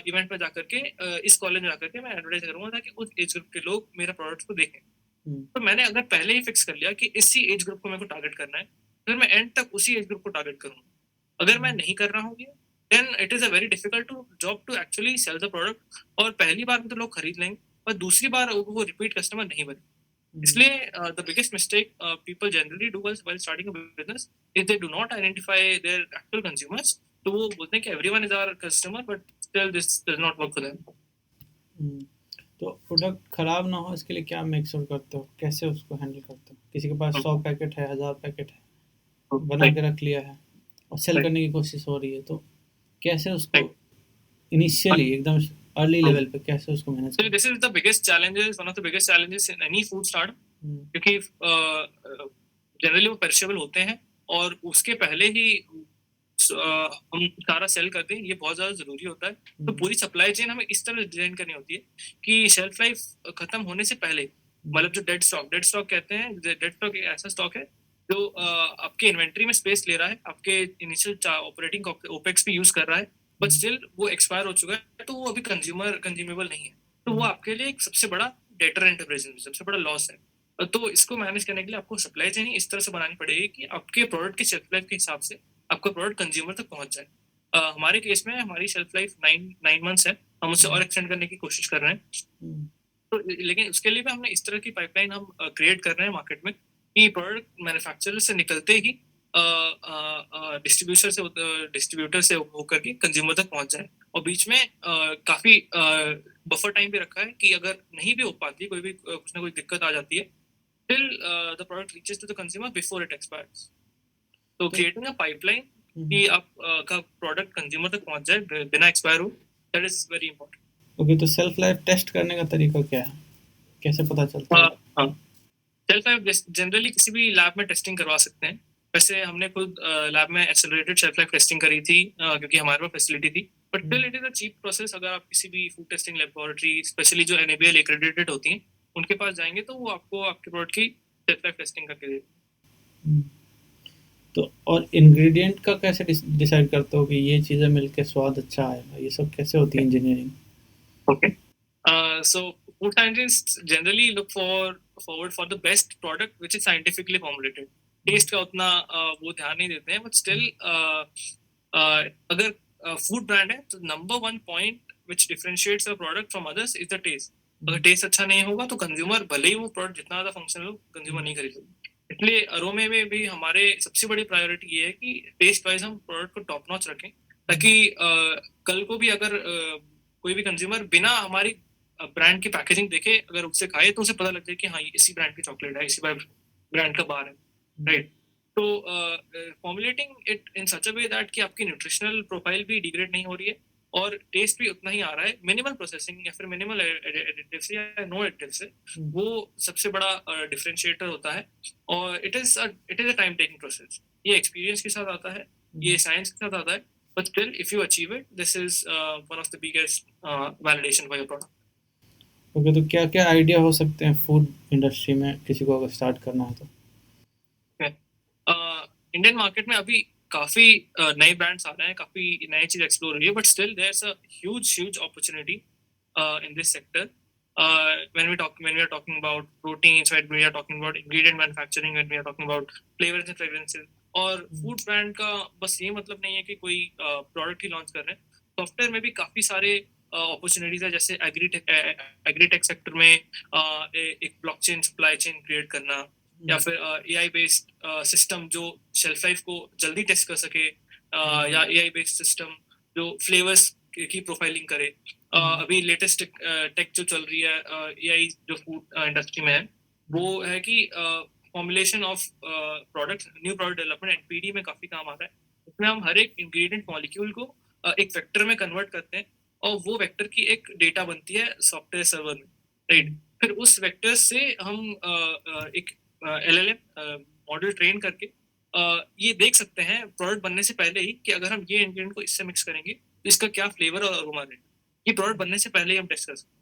इवेंट में जाकर के इस कॉलेज में जाकर के मैं एडवर्टाइज करूंगा, ताकि उस एज ग्रुप के लोग मेरा प्रोडक्ट को देखें. तो मैंने अगर पहले ही फिक्स कर लिया कि इसी एज ग्रुप को मेरे को टारगेट करना है, फिर मैं एंड तक उसी एज ग्रुप को टारगेट करूंगा. अगर मैं नहीं कर रहा हूँ then it is a very difficult to job to actually sell the product. और पहली बार में तो लोग खरीद लेंगे, और दूसरी बार वो रिपीट कस्टमर नहीं बने. इसलिए the biggest mistake people generally do while starting a business is they do not identify their actual consumers. तो वो बोलते हैं कि everyone is our customer, but still this does not work for them. तो प्रोडक्ट खराब ना हो इसके लिए क्या मेक श्योर करते हो, कैसे उसको हैंडल करते हो? किसी के पास 100 पैकेट है, 1000 पैकेट है, बना के रख लिया है और सेल करने की कोशिश हो रही है, तो कैसे उसको इनिशियली एकदम अर्ली लेवल पे कैसे उसको मैनेज करें? This is the biggest challenges, one of the biggest challenges in any food startup, क्योंकि जनरली वो पेरिशेबल होते हैं और उसके पहले ही हम सारा सेल कर दें, ये बहुत ज्यादा जरूरी होता है. तो पूरी सप्लाई चेन हमें इस तरह डिजाइन करनी होती है कि शेल्फ लाइफ खत्म होने से पहले, मतलब जो डेड स्टॉक कहते हैं, डेड स्टॉक एक ऐसा स्टॉक है जो आपके इन्वेंट्री में स्पेस ले रहा है, आपके इनिशियल ऑपरेटिंग ओपेक्स भी यूज कर रहा है, बट स्टिल वो एक्सपायर हो चुका है, तो वो अभी कंज्यूमेबल नहीं है. तो वो आपके लिए एक सबसे बड़ा डेटरेंट है, प्रेजेंट सबसे बड़ा लॉस है। तो इसको मैनेज करने के लिए आपको सप्लाई चेन इस तरह से बनानी पड़ेगी कि आपके प्रोडक्ट की शेल्फ लाइफ के हिसाब से आपका प्रोडक्ट कंज्यूमर तक पहुंच जाए। हमारे केस में हमारी शेल्फ लाइफ 9 मंथ्स है, हम उससे और एक्सटेंड करने की कोशिश कर रहे हैं। तो लेकिन उसके लिए भी हमने इस तरह की पाइपलाइन हम क्रिएट कर रहे हैं मार्केट में कि प्रोडक्ट मैन्युफैक्चरर से निकलते ही डिस्ट्रीब्यूटर से होकर के कंज्यूमर तक पहुंच जाए। और बीच में काफी बफर टाइम भी रखा है कि अगर नहीं भी हो पाती, कोई भी कुछ ना कोई दिक्कत आ जाती है, till the product reaches to the consumer before it expires. तो क्रिएटिंग अ पाइपलाइन कि आप का प्रोडक्ट कंज्यूमर तक पहुंच जाए बिना एक्सपायर हो, that is very important. Okay, तो सेल्फ लाइफ टेस्ट करने का तरीका क्या है, कैसे पता चलता है? हाँ, सेल्फ लाइफ जनरली किसी भी लैब में टेस्टिंग करवा सकते हैं। वैसे हमने खुद लैब में एक्सेलरेटेड शेल्फ लाइफ टेस्टिंग करी थी क्योंकि हमारे पास फैसिलिटी थी। But still it is a cheap process. अगर आप किसी भी फूड टेस्टिंग लेबोरेटरी, स्पेशली जो NABL एक्रेडिटेड होती हैं, उनके पास जाएंगे तो वो आपको आपके प्रोडक्ट की शेल्फ लाइफ टेस्टिंग करके देंगे। तो और इंग्रेडिएंट का कैसे डिसाइड करते हो कि ये चीज़ें मिलके स्वाद अच्छा आएगा? ये सब कैसे होती है engineering? Okay. So food scientists generally look forward for the best product which is scientifically formulated. Taste का उतना वो ध्यान नहीं देते हैं, बट स्टिल अगर फूड ब्रांड है तो number 1 point which differentiates a product from others is the taste. अगर टेस्ट अच्छा नहीं होगा तो कंज्यूमर भले ही वो प्रोडक्ट जितना ज्यादा फंक्शनल हो, कंज्यूमर नहीं खरीदेगा। इसलिए अरोमे में भी हमारे सबसे बड़ी प्रायोरिटी ये है कि टेस्ट वाइज हम प्रोडक्ट को टॉप नॉच रखें, ताकि कल को भी अगर कोई भी कंज्यूमर बिना हमारी ब्रांड की पैकेजिंग देखे अगर उससे खाए तो उसे पता लग जाए कि हाँ, ये इसी ब्रांड की चॉकलेट है, इसी ब्रांड का बार है, राइट। तो formulating it in such a way that कि आपकी न्यूट्रिशनल प्रोफाइल भी डिग्रेड नहीं हो रही है और टेस्ट भी उतना ही आ रहा है, मिनिमल प्रोसेसिंग या फिर मिनिमल एडिटिव से या नो एडिटिव से, वो सबसे बड़ा डिफरेंशिएटर होता है। और it is a time taking process. ये एक्सपीरियंस के साथ आता है, ये साइंस के साथ आता है, but still if you achieve it, this is one of the biggest validation for your product. Okay, तो क्या क्या आइडिया हो सकते हैं फूड इंडस्ट्री में किसी को अगर स्टार्ट करना है तो? इंडियन मार्केट में अभी काफी नए ब्रांड्स आ रहे हैं, काफी नई चीज एक्सप्लोर हो रही है, but still there is a huge opportunity in this sector. When we are talking about proteins, when we are talking about ingredient manufacturing, when we are talking about flavors and fragrances, और फूड ब्रांड का बस ये मतलब नहीं है कि कोई प्रोडक्ट ही लॉन्च कर रहे हैं। सॉफ्टवेयर में भी काफी सारे अपॉर्चुनिटीज है, जैसे एग्रीटेक सेक्टर में एक ब्लॉकचेन सप्लाई चेन क्रिएट करना, या फिर AI बेस्ड सिस्टम जो शेल्फ लाइफ को जल्दी टेस्ट कर सके, या AI बेस्ड सिस्टम जो फ्लेवर्स की प्रोफाइलिंग करे। अभी लेटेस्ट टेक जो चल रही है AI जो फूड इंडस्ट्री में है, वो है कि formulation of product, new product development, NPD में काफी काम आ रहा है। उसमें हम हर एक इंग्रेडिएंट मॉलिक्यूल को एक वेक्टर में कन्वर्ट करते हैं और वो वेक्टर की एक डेटा बनती है सॉफ्टवेयर सर्वर में, राइट। फिर उस वेक्टर से हम एक LLM मॉडल ट्रेन करके ये देख सकते हैं प्रोडक्ट बनने से पहले ही कि अगर हम ये इंग्रेडिएंट को इससे मिक्स करेंगे तो इसका क्या फ्लेवर और अरोमा रहेगा। ये प्रोडक्ट बनने से पहले ही हम टेस्ट कर सकते हैं।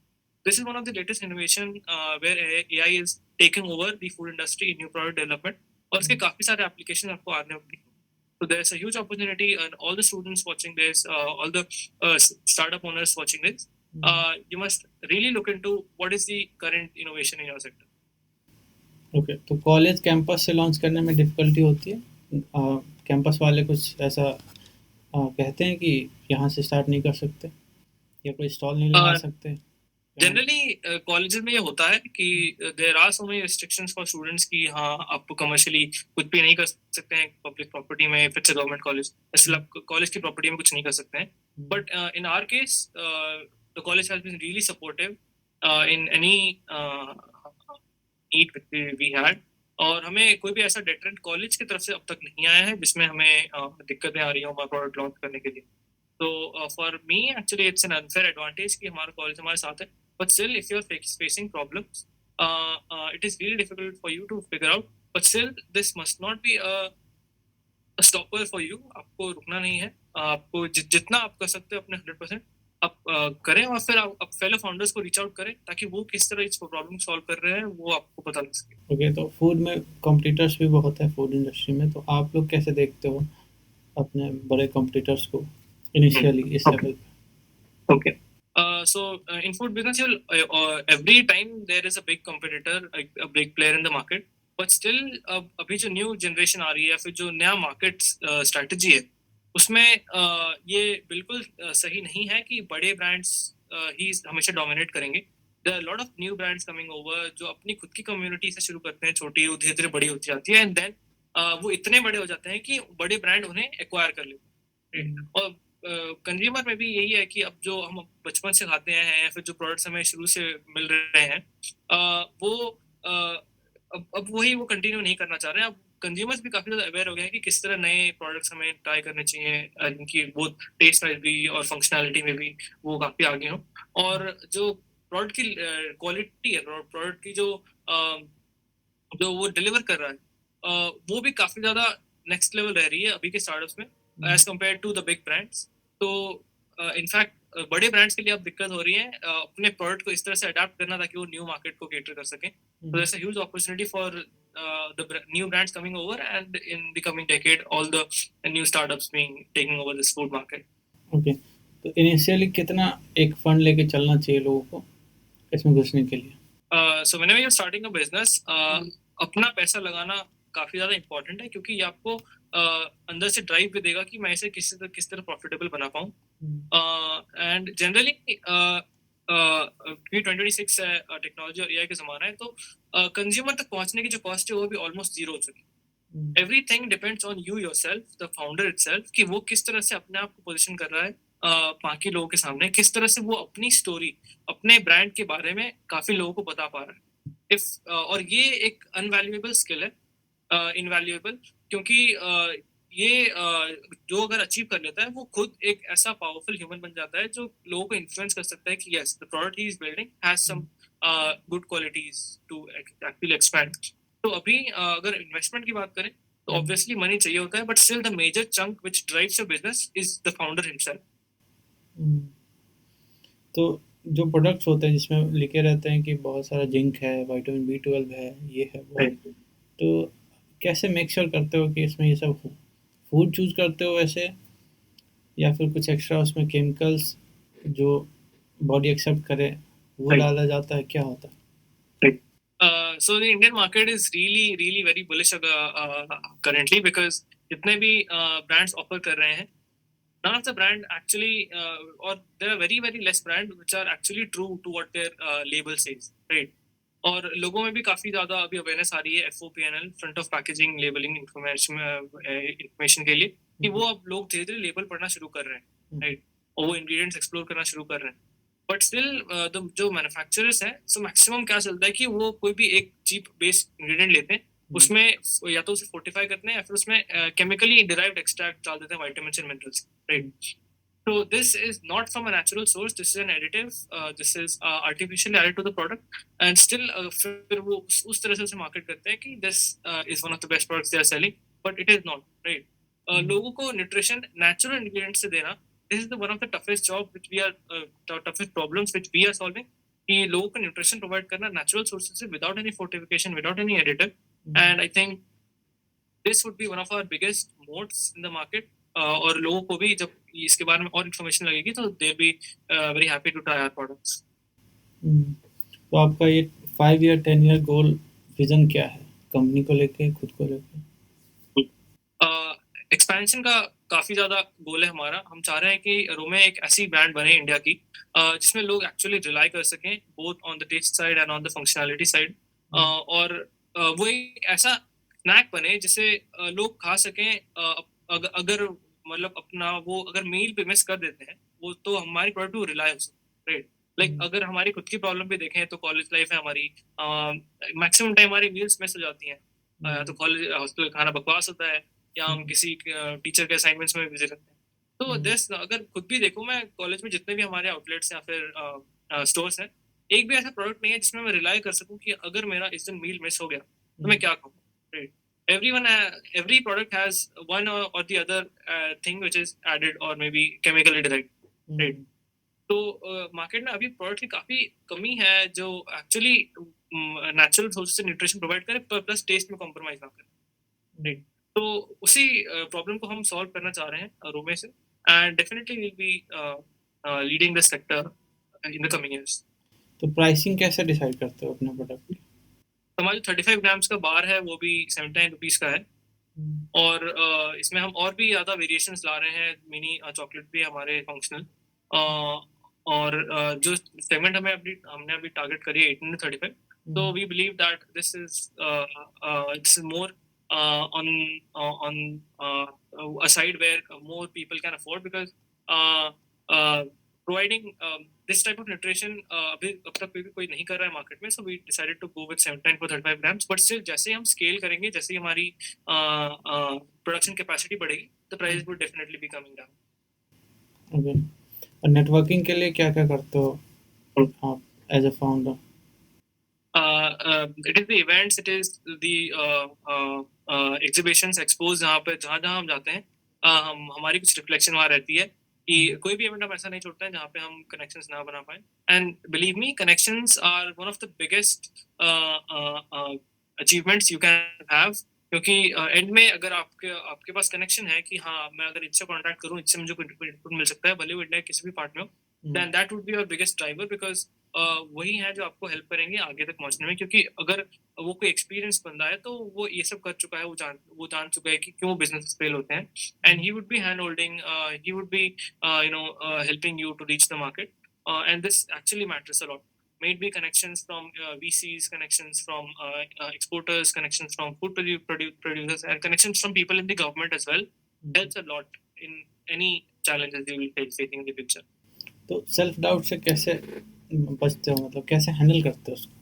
This is one of the latest innovation where AI is taking over the food industry in new product development, और इसके काफी सारे एप्लीकेशन आपको आने वाले हैं। So there's a huge opportunity, and all the students watching this, all the startup owners watching this, you must really look into what is the current innovation in your sector. Okay, तो कॉलेज कैंपस से लॉन्च करने में डिफ़िकल्टी होती है? कैंपस वाले कुछ ऐसा कहते हैं कि यहाँ से स्टार्ट नहीं कर सकते या कोई स्टॉल नहीं लगा सकते? जनरली कॉलेजेस में ये होता है कि there are so many restrictions for students कि हाँ, आप कमर्शियली कुछ भी नहीं कर सकते हैं पब्लिक प्रॉपर्टी में, फिर से गवर्नमेंट कॉलेज, इसलिए आप कॉलेज की प्रॉपर्टी में कुछ नहीं कर सकते हैं। But in our case the college has been really supportive in any need we had, और हमें कोई भी ऐसा डेटरेंट कॉलेज की तरफ से अब तक नहीं आया है जिसमें हमें दिक्कतें आ रही हो हमारा प्रोडक्ट लॉन्च करने के लिए। तो for me actually it's an unfair advantage कि हमारा कॉलेज हमारे साथ है, but still if you're facing problems, it is really difficult for you to figure out, but still this must not be a stopper for you. आपको रुकना नहीं है, आपको जितना आप कर सकते हो अपने 100% आप करें, और फिर आप फेलो फाउंडर्स को रीच आउट करें ताकि वो किस तरह इस प्रॉब्लम सॉल्व कर रहे हैं वो आपको पता लग सके। ओके, तो फूड में कॉम्पिटिटर्स भी बहुत है फूड इंडस्ट्री में, तो आप लोग कैसे देखते हो अपने बड़े कॉम्पिटिटर्स को इनिशियली इस लेवल पे? Okay, In food business, every time there is a big competitor, a big player in the market, but still अभी जो न्यू जनरेशन आ रही है या फिर जो नया मार्केट स्ट्रेटजी है उसमें ये बिल्कुल सही नहीं है कि बड़े ब्रांड्स ही हमेशा डोमिनेट करेंगे. There are a lot of new brands coming over जो अपनी खुद की कम्युनिटी से शुरू करते हैं, छोटी धीरे धीरे बड़ी होती जाती है, एंड देन वो इतने बड़े हो जाते हैं कि बड़े ब्रांड उन्हें एक्वायर कर लेते हैं. और कंज्यूमर में भी यही है कि अब जो हम बचपन से खाते हैं या फिर जो प्रोडक्ट्स हमें शुरू से मिल रहे हैं वो अब वही वो कंटिन्यू नहीं करना चाह रहे हैं. अब कंज्यूमर्स भी काफी ज्यादा अवेयर हो गए हैं कि किस तरह नए प्रोडक्ट्स हमें ट्राई करने चाहिए, इनकी बोथ टेस्ट वाइज भी और फंक्शनैलिटी में भी वो काफी आगे हो. और जो प्रोडक्ट की क्वालिटी है, प्रोडक्ट की जो वो डिलीवर कर रहा है वो भी काफी ज्यादा नेक्स्ट लेवल रह रही है अभी के स्टार्टअप्स में as compare to the big brands. तो इनफैक्ट बड़े ब्रांड्स के लिए अब दिक्कत हो रही है अपने प्रोडक्ट को इस तरह से अडाप्ट करना ताकि वो न्यू मार्केट को केटर कर सकें. So there's a huge opportunity for new brands coming over, and in the coming decade, all the new startups being taking over this food market. Okay, तो इनिशियली कितना एक फंड लेके चलना चाहिए लोगों को इसमें घुसने के लिए? So whenever you're starting a business, अपना पैसा लगाना काफी ज्यादा इम्पोर्टेंट है क्योंकि ये आपको अंदर से ड्राइव भी देगा कि मैं इसे किस तरह प्रॉफिटेबल बना पाऊँ. एंड जनरली क्योंकि 2026 है, टेक्नोलॉजी और एआई का जमाना है, तो कंज्यूमर तक पहुंचने की जो कॉस्ट है वो भी ऑलमोस्ट जीरो हो चुकी है. Everything depends on you yourself, the founder itself, कि वो किस तरह से अपने आप को पोजीशन कर रहा है बाकी लोगों के सामने, किस तरह से वो अपनी स्टोरी, अपने ब्रांड के बारे में काफी लोगों को बता पा रहा है. और ये एक अनवैल्यूएबल स्किल है, इनवैल्यूएबल, क्योंकि ये जो अगर अचीव कर लेता है वो खुद एक ऐसा पावरफुल ह्यूमन बन जाता है जो लोगों को इन्फ्लुएंस कर सकता है कि यस, द प्रोडक्ट ही is building has some good qualities to actually expand. तो अभी अगर इन्वेस्टमेंट की बात करें तो ऑब्वियसली मनी चाहिए होता है, but still the major chunk which drives your business is the founder himself. तो जो प्रोडक्ट्स होते हैं जिसमें लिखे रहते हैं कि बहुत सारा जिंक है, विटामिन B12 है, ये है वो है, तो कैसे मेक श्योर करते हो कि इसमें ये सब फूड चूज करते हो वैसे, या फिर कुछ एक्स्ट्रा उसमें केमिकल्स जो बॉडी एक्सेप्ट करे वो डाला जाता है, क्या होता है? So the Indian market is really very bullish currently because जितने भी brands offer कर रहे हैं, none of the brand actually or there are very less brand which are actually true to what their label says, right? और लोगों में भी काफी ज्यादा अभी अवेयरनेस आ रही है FOPNL, front of packaging labelling information के लिए, कि वो अब लोग धीरे धीरे लेबल पढ़ना शुरू कर रहे हैं, राइट? और वो इंग्रेडिएंट्स एक्सप्लोर करना शुरू कर रहे हैं. बट स्टिल जो मैन्युफैक्चरर्स हैं, सो मैक्सिमम क्या चलता है कि वो कोई भी एक चीप बेस्ड इंग्रेडिएंट लेते हैं, उसमें या तो उसे फोर्टिफाई करते हैं या फिर उसमें केमिकली डिराइव्ड एक्सट्रैक्ट डाल देते हैं, vitamins and minerals, right? So this is not from a natural source. This is an additive. This is artificially added to the product, and still फिर वो उस तरह से उसे market करते हैं कि this is one of the best products they are selling, but it is not, right? लोगों को nutrition natural ingredients से देना, this is the one of the toughest job which we are toughest problems which we are solving. कि लोगों को nutrition provide करना natural sources से without any fortification, without any additive, and I think this would be one of our biggest moats in the market. और लोगों को भी जब इसके बारे में और इन्फॉर्मेशन लगेगी तो they be very happy to try our products. तो आपका ये 5 ईयर 10 ईयर गोल विजन क्या है कंपनी को लेके, खुद को लेके? एक्सपेंशन का काफी ज्यादा गोल है हमारा. हम चाह रहे हैं कि रोमे एक ऐसी ब्रांड बने इंडिया की जिसमें लोग एक्चुअली रिलाई कर सकें both on the taste side and on the functionality side, और वो एक ऐसा स्नैक बने जिसे लोग खा सकें अगर मतलब अपना वो अगर मील पे मिस कर देते हैं वो, तो हमारी प्रोडक्ट को रिलाई हो सकती है, राइट? लाइक अगर हमारी खुद की प्रॉब्लम भी देखें तो कॉलेज लाइफ है हमारी, मैक्सिमम टाइम हमारी मील्स मिस हो जाती हैं, तो कॉलेज हॉस्टल खाना बकवास होता है, या हम किसी टीचर के असाइनमेंट्स में बिजी रहते हैं. तो दिस अगर खुद भी देखो, मैं कॉलेज में जितने भी हमारे आउटलेट्स या फिर स्टोर्स हैं, एक भी ऐसा प्रोडक्ट नहीं है जिसमें मैं रिलाई कर सकूं कि अगर मेरा इस दिन मील मिस हो गया तो मैं क्या करूँ, right? Every product has one or the other thing which is added or maybe chemically derived, right? तो मार्केट में अभी प्रोडक्ट की काफी कमी है जो एक्चुअली नेचुरल सोर्स से न्यूट्रिशन प्रोवाइड करे प्लस टेस्ट में कॉम्प्रोमाइज ना करे, राइट? तो उसी प्रॉब्लम को हम सॉल्व करना चाह रहे हैं रोमे से, and definitely will be leading the sector in the coming years. तो प्राइसिंग कैसे डिसाइड करते हो अपने प्रोडक्ट की? तो हमारा जो 35 ग्राम्स का बार है वो भी 79 रुपीज़ का है और इसमें हम और भी ज़्यादा वेरिएशंस ला रहे हैं। मिनी चॉकलेट भी है हमारे फंक्शनल और जो सेगमेंट हमने अभी टारगेट करी है 18 to 35, so we believe that this is more on a side where more people can afford because providing this type of nutrition अभी अब तक कोई नहीं कर रहा है मार्केट में, so we decided to go with 79 for 35 grams. But still जैसे हम स्केल करेंगे, जैसे ही हमारी प्रोडक्शन कैपेसिटी बढ़ेगी, the price would definitely be coming down. Okay, और नेटवर्किंग के लिए क्या क्या करते हो आप as a founder? It is the events, it is the exhibitions, expos जहाँ हम जाते हैं, हमारी कुछ रिफ्लेक्शन वहाँ रहती है कि कोई भी इवेंट हम ऐसा नहीं छोड़ते हैं जहाँ पे हम कनेक्शंस ना बना पाए। And believe me, connections are one of the biggest achievements you can have, क्योंकि एंड में अगर आपके पास कनेक्शन है कि हाँ मैं अगर इनसे कॉन्टैक्ट करूँ, इससे मुझे इनपुट मिल सकता है, भले वो इंडिया किसी भी पार्ट में हो, then that would be your biggest driver because वही है जो आपको हेल्प करेंगे आगे तक पहुंचने में। क्योंकि अगर वो कोई एक्सपीरियंस बंदा है तो वो ये सब कर चुका है, वो जान चुका है कि क्यों बिजनेस फेल होते हैं, and he would be hand holding, he would be helping you to reach the market, and this actually matters a lot. May it be connections from VCs, connections from exporters, connections from food producers, and connections from people in the government as well, helps a lot in any challenges you will face facing in the future. तो सेल्फ डाउट से कैसे बचते हो, मतलब कैसे हैंडल करते हो उसको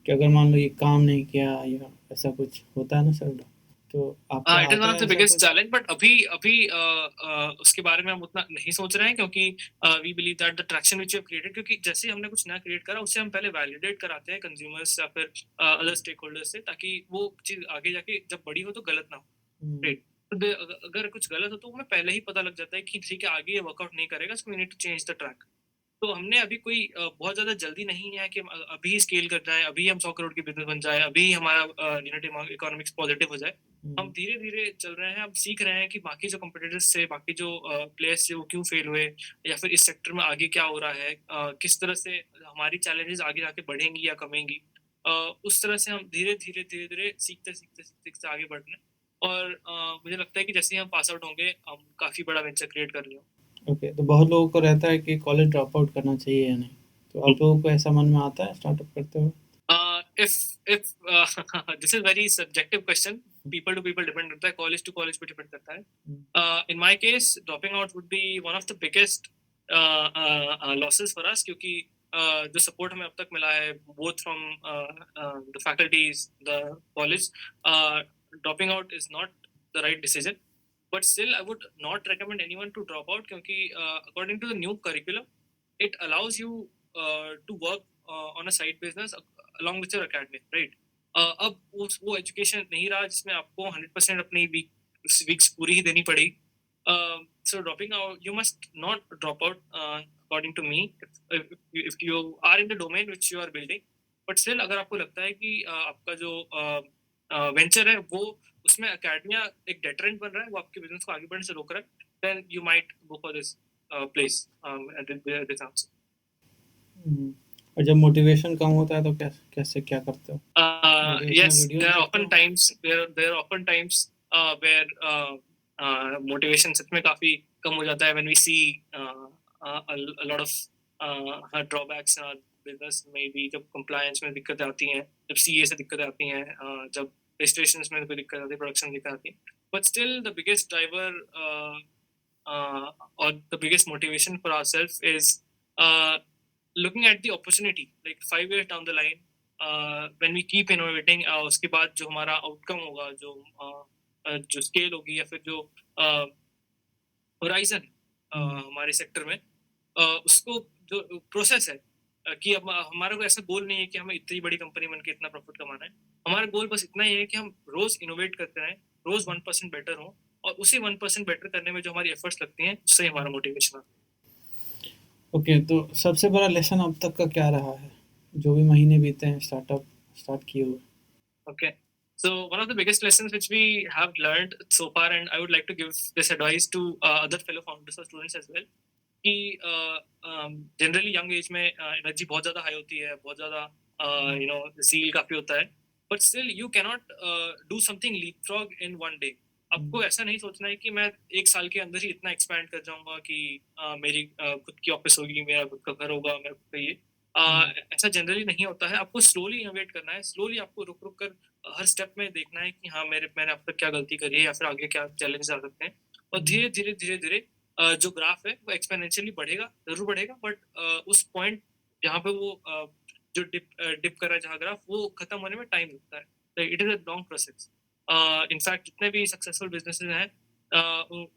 कि अगर मान लो ये काम नहीं किया या ऐसा कुछ होता है ना सेल्फ डाउट, तो आपको इट इज वन आता ऑफ है द ऐसा बिगेस्ट कुछ? चैलेंज, बट अभी उसके बारे में हम उतना नहीं सोच रहे हैं क्योंकि we believe that the traction which we have created, क्योंकि जैसे हमने कुछ नया क्रिएट करा उससे हम पहले वैलिडेट कराते हैं कंज्यूमर्स या फिर अदर स्टेक होल्डर्स से, ताकि वो चीज आगे जाके जब बड़ी हो तो गलत ना हो। राइट, तो अगर कुछ गलत हो तो हमें पहले ही पता लग जाता है कि ठीक है आगे ये वर्कआउट नहीं करेगा, so we need to change the track. तो हमने अभी कोई बहुत ज्यादा जल्दी नहीं है कि अभी स्केल कर जाए, अभी हम 100 करोड़ की बिजनेस बन जाए, अभी हमारा यूनिट इकोनॉमिक्स पॉजिटिव हो जाए। हम धीरे धीरे चल रहे हैं, हम सीख रहे हैं कि बाकी जो कंपटीटर्स से, बाकी जो प्लेयर्स से वो क्यों फेल हुए, या फिर इस सेक्टर में आगे क्या हो रहा है, किस तरह से हमारी चैलेंजेस आगे जाके बढ़ेंगी या कमेंगी। उस तरह से हम धीरे धीरे सीखते आगे बढ़ रहे हैं। और मुझे लगता है कि जैसे ही हम पास आउट होंगे, हम काफी बड़ा वेंचर क्रिएट कर लेंगे। ओके, तो बहुत लोगों को रहता है कि कॉलेज ड्रॉप आउट करना चाहिए या नहीं, तो आप लोगों को ऐसा मन में आता है स्टार्टअप करते हुए? if this is very subjective question, people to people depend करता है, college to college पे depend करता है। In my case, dropping out would be one of the biggest losses for us, क्योंकि जो support हमें अब तक मिला है both from the faculties, the college, dropping out is not the right decision. But still, I would not recommend anyone to drop out, क्योंकि according to the new curriculum, it allows you to work on a side business along with your academic, right? अब वो एजुकेशन नहीं रहा जिसमें आपको 100% अपनी वीक्स पूरी ही देनी पड़ेगी। So dropping out, you must not drop out, according to me, if you are in the domain which you are building. But still, अगर आपको लगता है कि आपका जो वेंचर है वो उसमें एकेडमिया एक डेटरेंट बन रहा है, वो आपके बिजनेस को आगे बढ़ने से रोक रहा है, then you might go for this place, this answer. और जब मोटिवेशन कम होता है तो कैसे क्या करते हो? Yes, videos there are देखते हो? often times where motivation सच में काफी कम हो जाता है when we see a lot of drawbacks in our business, maybe जब compliance में दिक्कतें आती हैं, जब CA से दिक्कतें आती हैं, जब registrations में कोई दिक्कत आती है, production में दिक्कत आती है, but still the biggest driver or the biggest motivation for ourselves is looking at the opportunity, like 5 years down the line, when we keep innovating, उसके बाद जो हमारा आउटकम होगा, जो स्केल होगी, या फिर जो होराइजन हमारे सेक्टर में, उसको जो प्रोसेस है कि अब हमारा कोई ऐसा गोल नहीं है कि हमें इतनी बड़ी कंपनी बनके इतना प्रॉफिट कमाना है। हमारा गोल बस इतना ही है कि हम रोज इनोवेट करते रहें, रोज 1% बेटर हो, और उसी 1% बेटर करने में जो हमारी एफर्ट्स लगती हैं उससे हमारा मोटिवेशन आता है। ओके, तो सबसे बड़ा लेसन अब तक का क्या रहा है, जो भी महीने बीते हैं स्टार्ट किए हुए? Okay. So one of the biggest lessons which we have learned so far, and I would like to give this advice to other fellow founders or students as well, कि जनरली यंग एज में एनर्जी बहुत ज़्यादा हाई होती है, बहुत ज़्यादा ज़ील काफ़ी होता है, but still you cannot do something leapfrog in one day. आपको ऐसा नहीं सोचना है कि मैं 1 साल के अंदर ही इतना एक्सपैंड कर जाऊँगा कि मेरी खुद की ऑफ़िस होगी, मेरा खुद का घर होगा, मेरा खुद का ये। ऐसा जनरली नहीं होता है, आपको स्लोली इनोवेट करना है, स्लोली आपको रुक-रुक कर हर स्टेप में देखना है कि हाँ, मैंने अब तक क्या गलती करी है या फिर आगे क्या चैलेंजेस आ सकते हैं। और धीरे-धीरे, धीरे-धीरे जो ग्राफ है वो एक्सपोनेंशियली बढ़ेगा, ज़रूर बढ़ेगा, बट उस पॉइंट जहाँ पे वो जो डिप कर रहा है जहाँ ग्राफ, वो खत्म होने में टाइम लगता है। तो it is a long process. In fact जितने भी सक्सेसफुल बिज़नेसेस हैं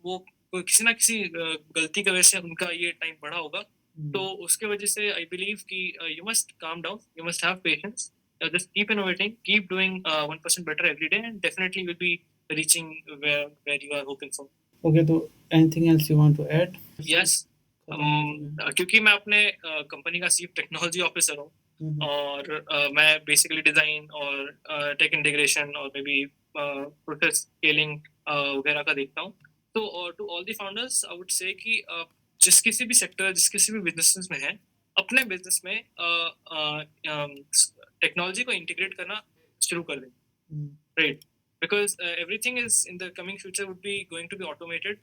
वो किसी ना किसी गलती की वजह से उनका ये टाइम बढ़ा होगा। तो उसके वजह से आई बिलीव कि you must calm down, you must have patience, just keep innovating, keep doing 1% better every day, and definitely you'll be reaching where you are hoping for. Okay, तो anything else you want to add? Yes, क्योंकि मैं अपने कंपनी का चीफ टेक्नोलॉजी ऑफिसर हूँ और मैं बेसिकली डिजाइन और टेक इंटीग्रेशन और मे बी प्रोसेस स्केलिंग वगैरह का देखता हूँ। तो to all the founders I would say कि जिस किसी भी सेक्टर, जिस किसी भी बिजनेस में है, अपने बिजनेस में टेक्नोलॉजी को इंटीग्रेट करना शुरू कर दें, right? Because everything is in the coming future would be going to be automated.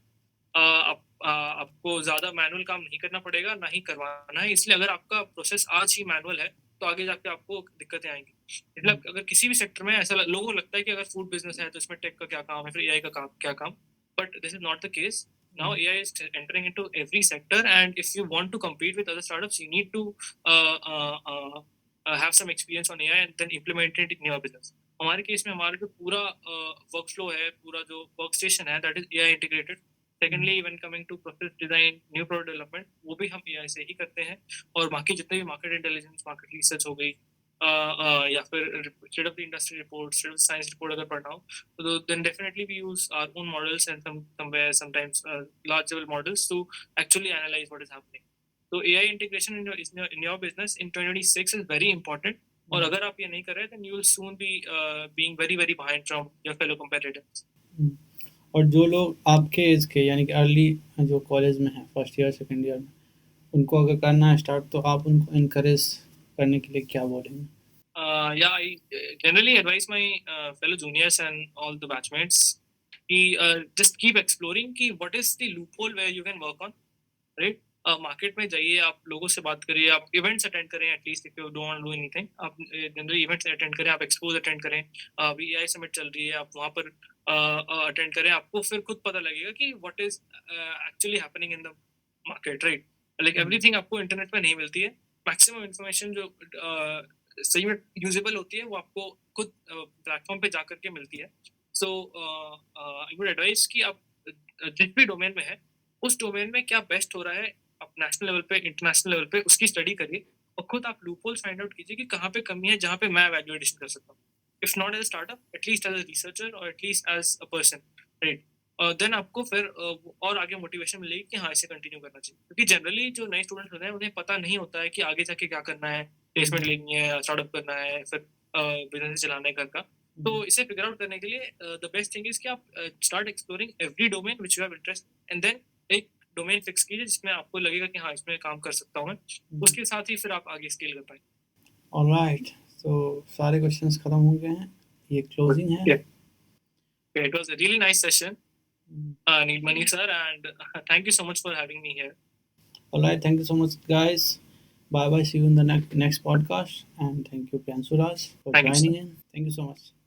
आपको ज़्यादा मैनुअल काम नहीं करना पड़ेगा, ना ही करवाना है। इसलिए अगर आपका प्रोसेस आज ही मैनुअल है, तो आगे जाके आपको दिक्कतें आएँगी। मतलब अगर किसी भी सेक्टर में ऐसा लोगों को लगता है कि अगर फूड बिज़नेस है, तो इसमें टेक का क्या काम है, फिर एआई का क्या काम? But this is not the case. Now AI is entering into every sector, and if you want to compete with other startups, you need to have some experience on AI and then implement it in your business. हमारे केस में हमारा जो पूरा वर्कफ्लो है, पूरा जो वर्कस्टेशन है, that is AI integrated. Secondly, when coming to process design, new product development, वो भी हम AI से ही करते हैं। और बाकी जितने भी मार्केट इंटेलिजेंस, मार्केट रिसर्च हो गई, या फिर state of the industry report, state of science report अगर पढ़ना हो, तो then definitely we use our own models and sometimes large level models to actually analyze what is happening. So AI integration in your business in 2026 is very important. और अगर आप ये नहीं कर रहे, then you will soon be being very very behind from your fellow competitors. और जो लोग आपके एज के यानी कि अर्ली जो कॉलेज में है, फर्स्ट ईयर सेकेंड ईयर में, उनको अगर करना है स्टार्ट, तो आप उनको इनकरेज करने के लिए क्या बोलेंगे? Yeah, I generally advise my fellow juniors and all the batchmates कि just keep exploring कि what is the loophole where you can work on, right? Market में जाइए, आप लोगों से बात करिए, आप इवेंट्स अटेंड करें, at least if you don't want to do anything, आप जनरली इवेंट्स अटेंड करें, आप एक्सपोज अटेंड करें। अभी एआई समिट चल रही है, आप वहाँ पर अटेंड करें, आपको फिर खुद पता लगेगा कि what is actually happening in the market, right? Like everything आपको इंटरनेट पे नहीं मिलती है। मैक्सिमम इन्फॉर्मेशन जो सही में यूजेबल होती है, वो आपको खुद प्लेटफॉर्म पे जाकर के मिलती है। सो आई वुड एडवाइस कि आप जिस भी डोमेन में है, उस डोमेन में क्या बेस्ट हो रहा है, आप नेशनल लेवल पे, इंटरनेशनल लेवल पे उसकी स्टडी करिए और खुद आप लूपहोल्स फाइंड आउट कीजिए कि कहाँ पे कमी है, जहाँ पे मैं वैल्यू एडिशन कर सकता हूँ। If not as a startup, at least as a researcher और at least as a person, right? Then आपको फिर और आगे मोटिवेशन मिलेगी कि हाँ, इसे कंटिन्यू करना चाहिए। क्योंकि जनरली जो नए स्टूडेंट्स होते हैं, उन्हें पता नहीं होता है कि आगे जाके क्या करना है, प्लेसमेंट लेनी है, स्टार्टअप करना है, फिर बिजनेस चलाना है घर का। तो इसे फिगर आउट करने के लिए द बेस्ट थिंग इज कि आप start exploring every domain which you have interest, and then एक डोमेन फिक्स कीजिए जिसमें आपको लगेगा कि हाँ, इसमें काम कर सकता हूँ मैं। उसके साथ ही फिर आप आगे स्केल कर पाएंगे। ऑलराइट, तो सारे क्वेश्चंस खत्म हो गए हैं, ये क्लोजिंग है। Yeah, it was a really nice session, Neelmani sir, and thank you so much for having me here. Alright, thank you so much, guys. Bye bye. See you in the next podcast. And thank you, Priyanshu Raj, for Thank you, sir. joining in. Thank you so much.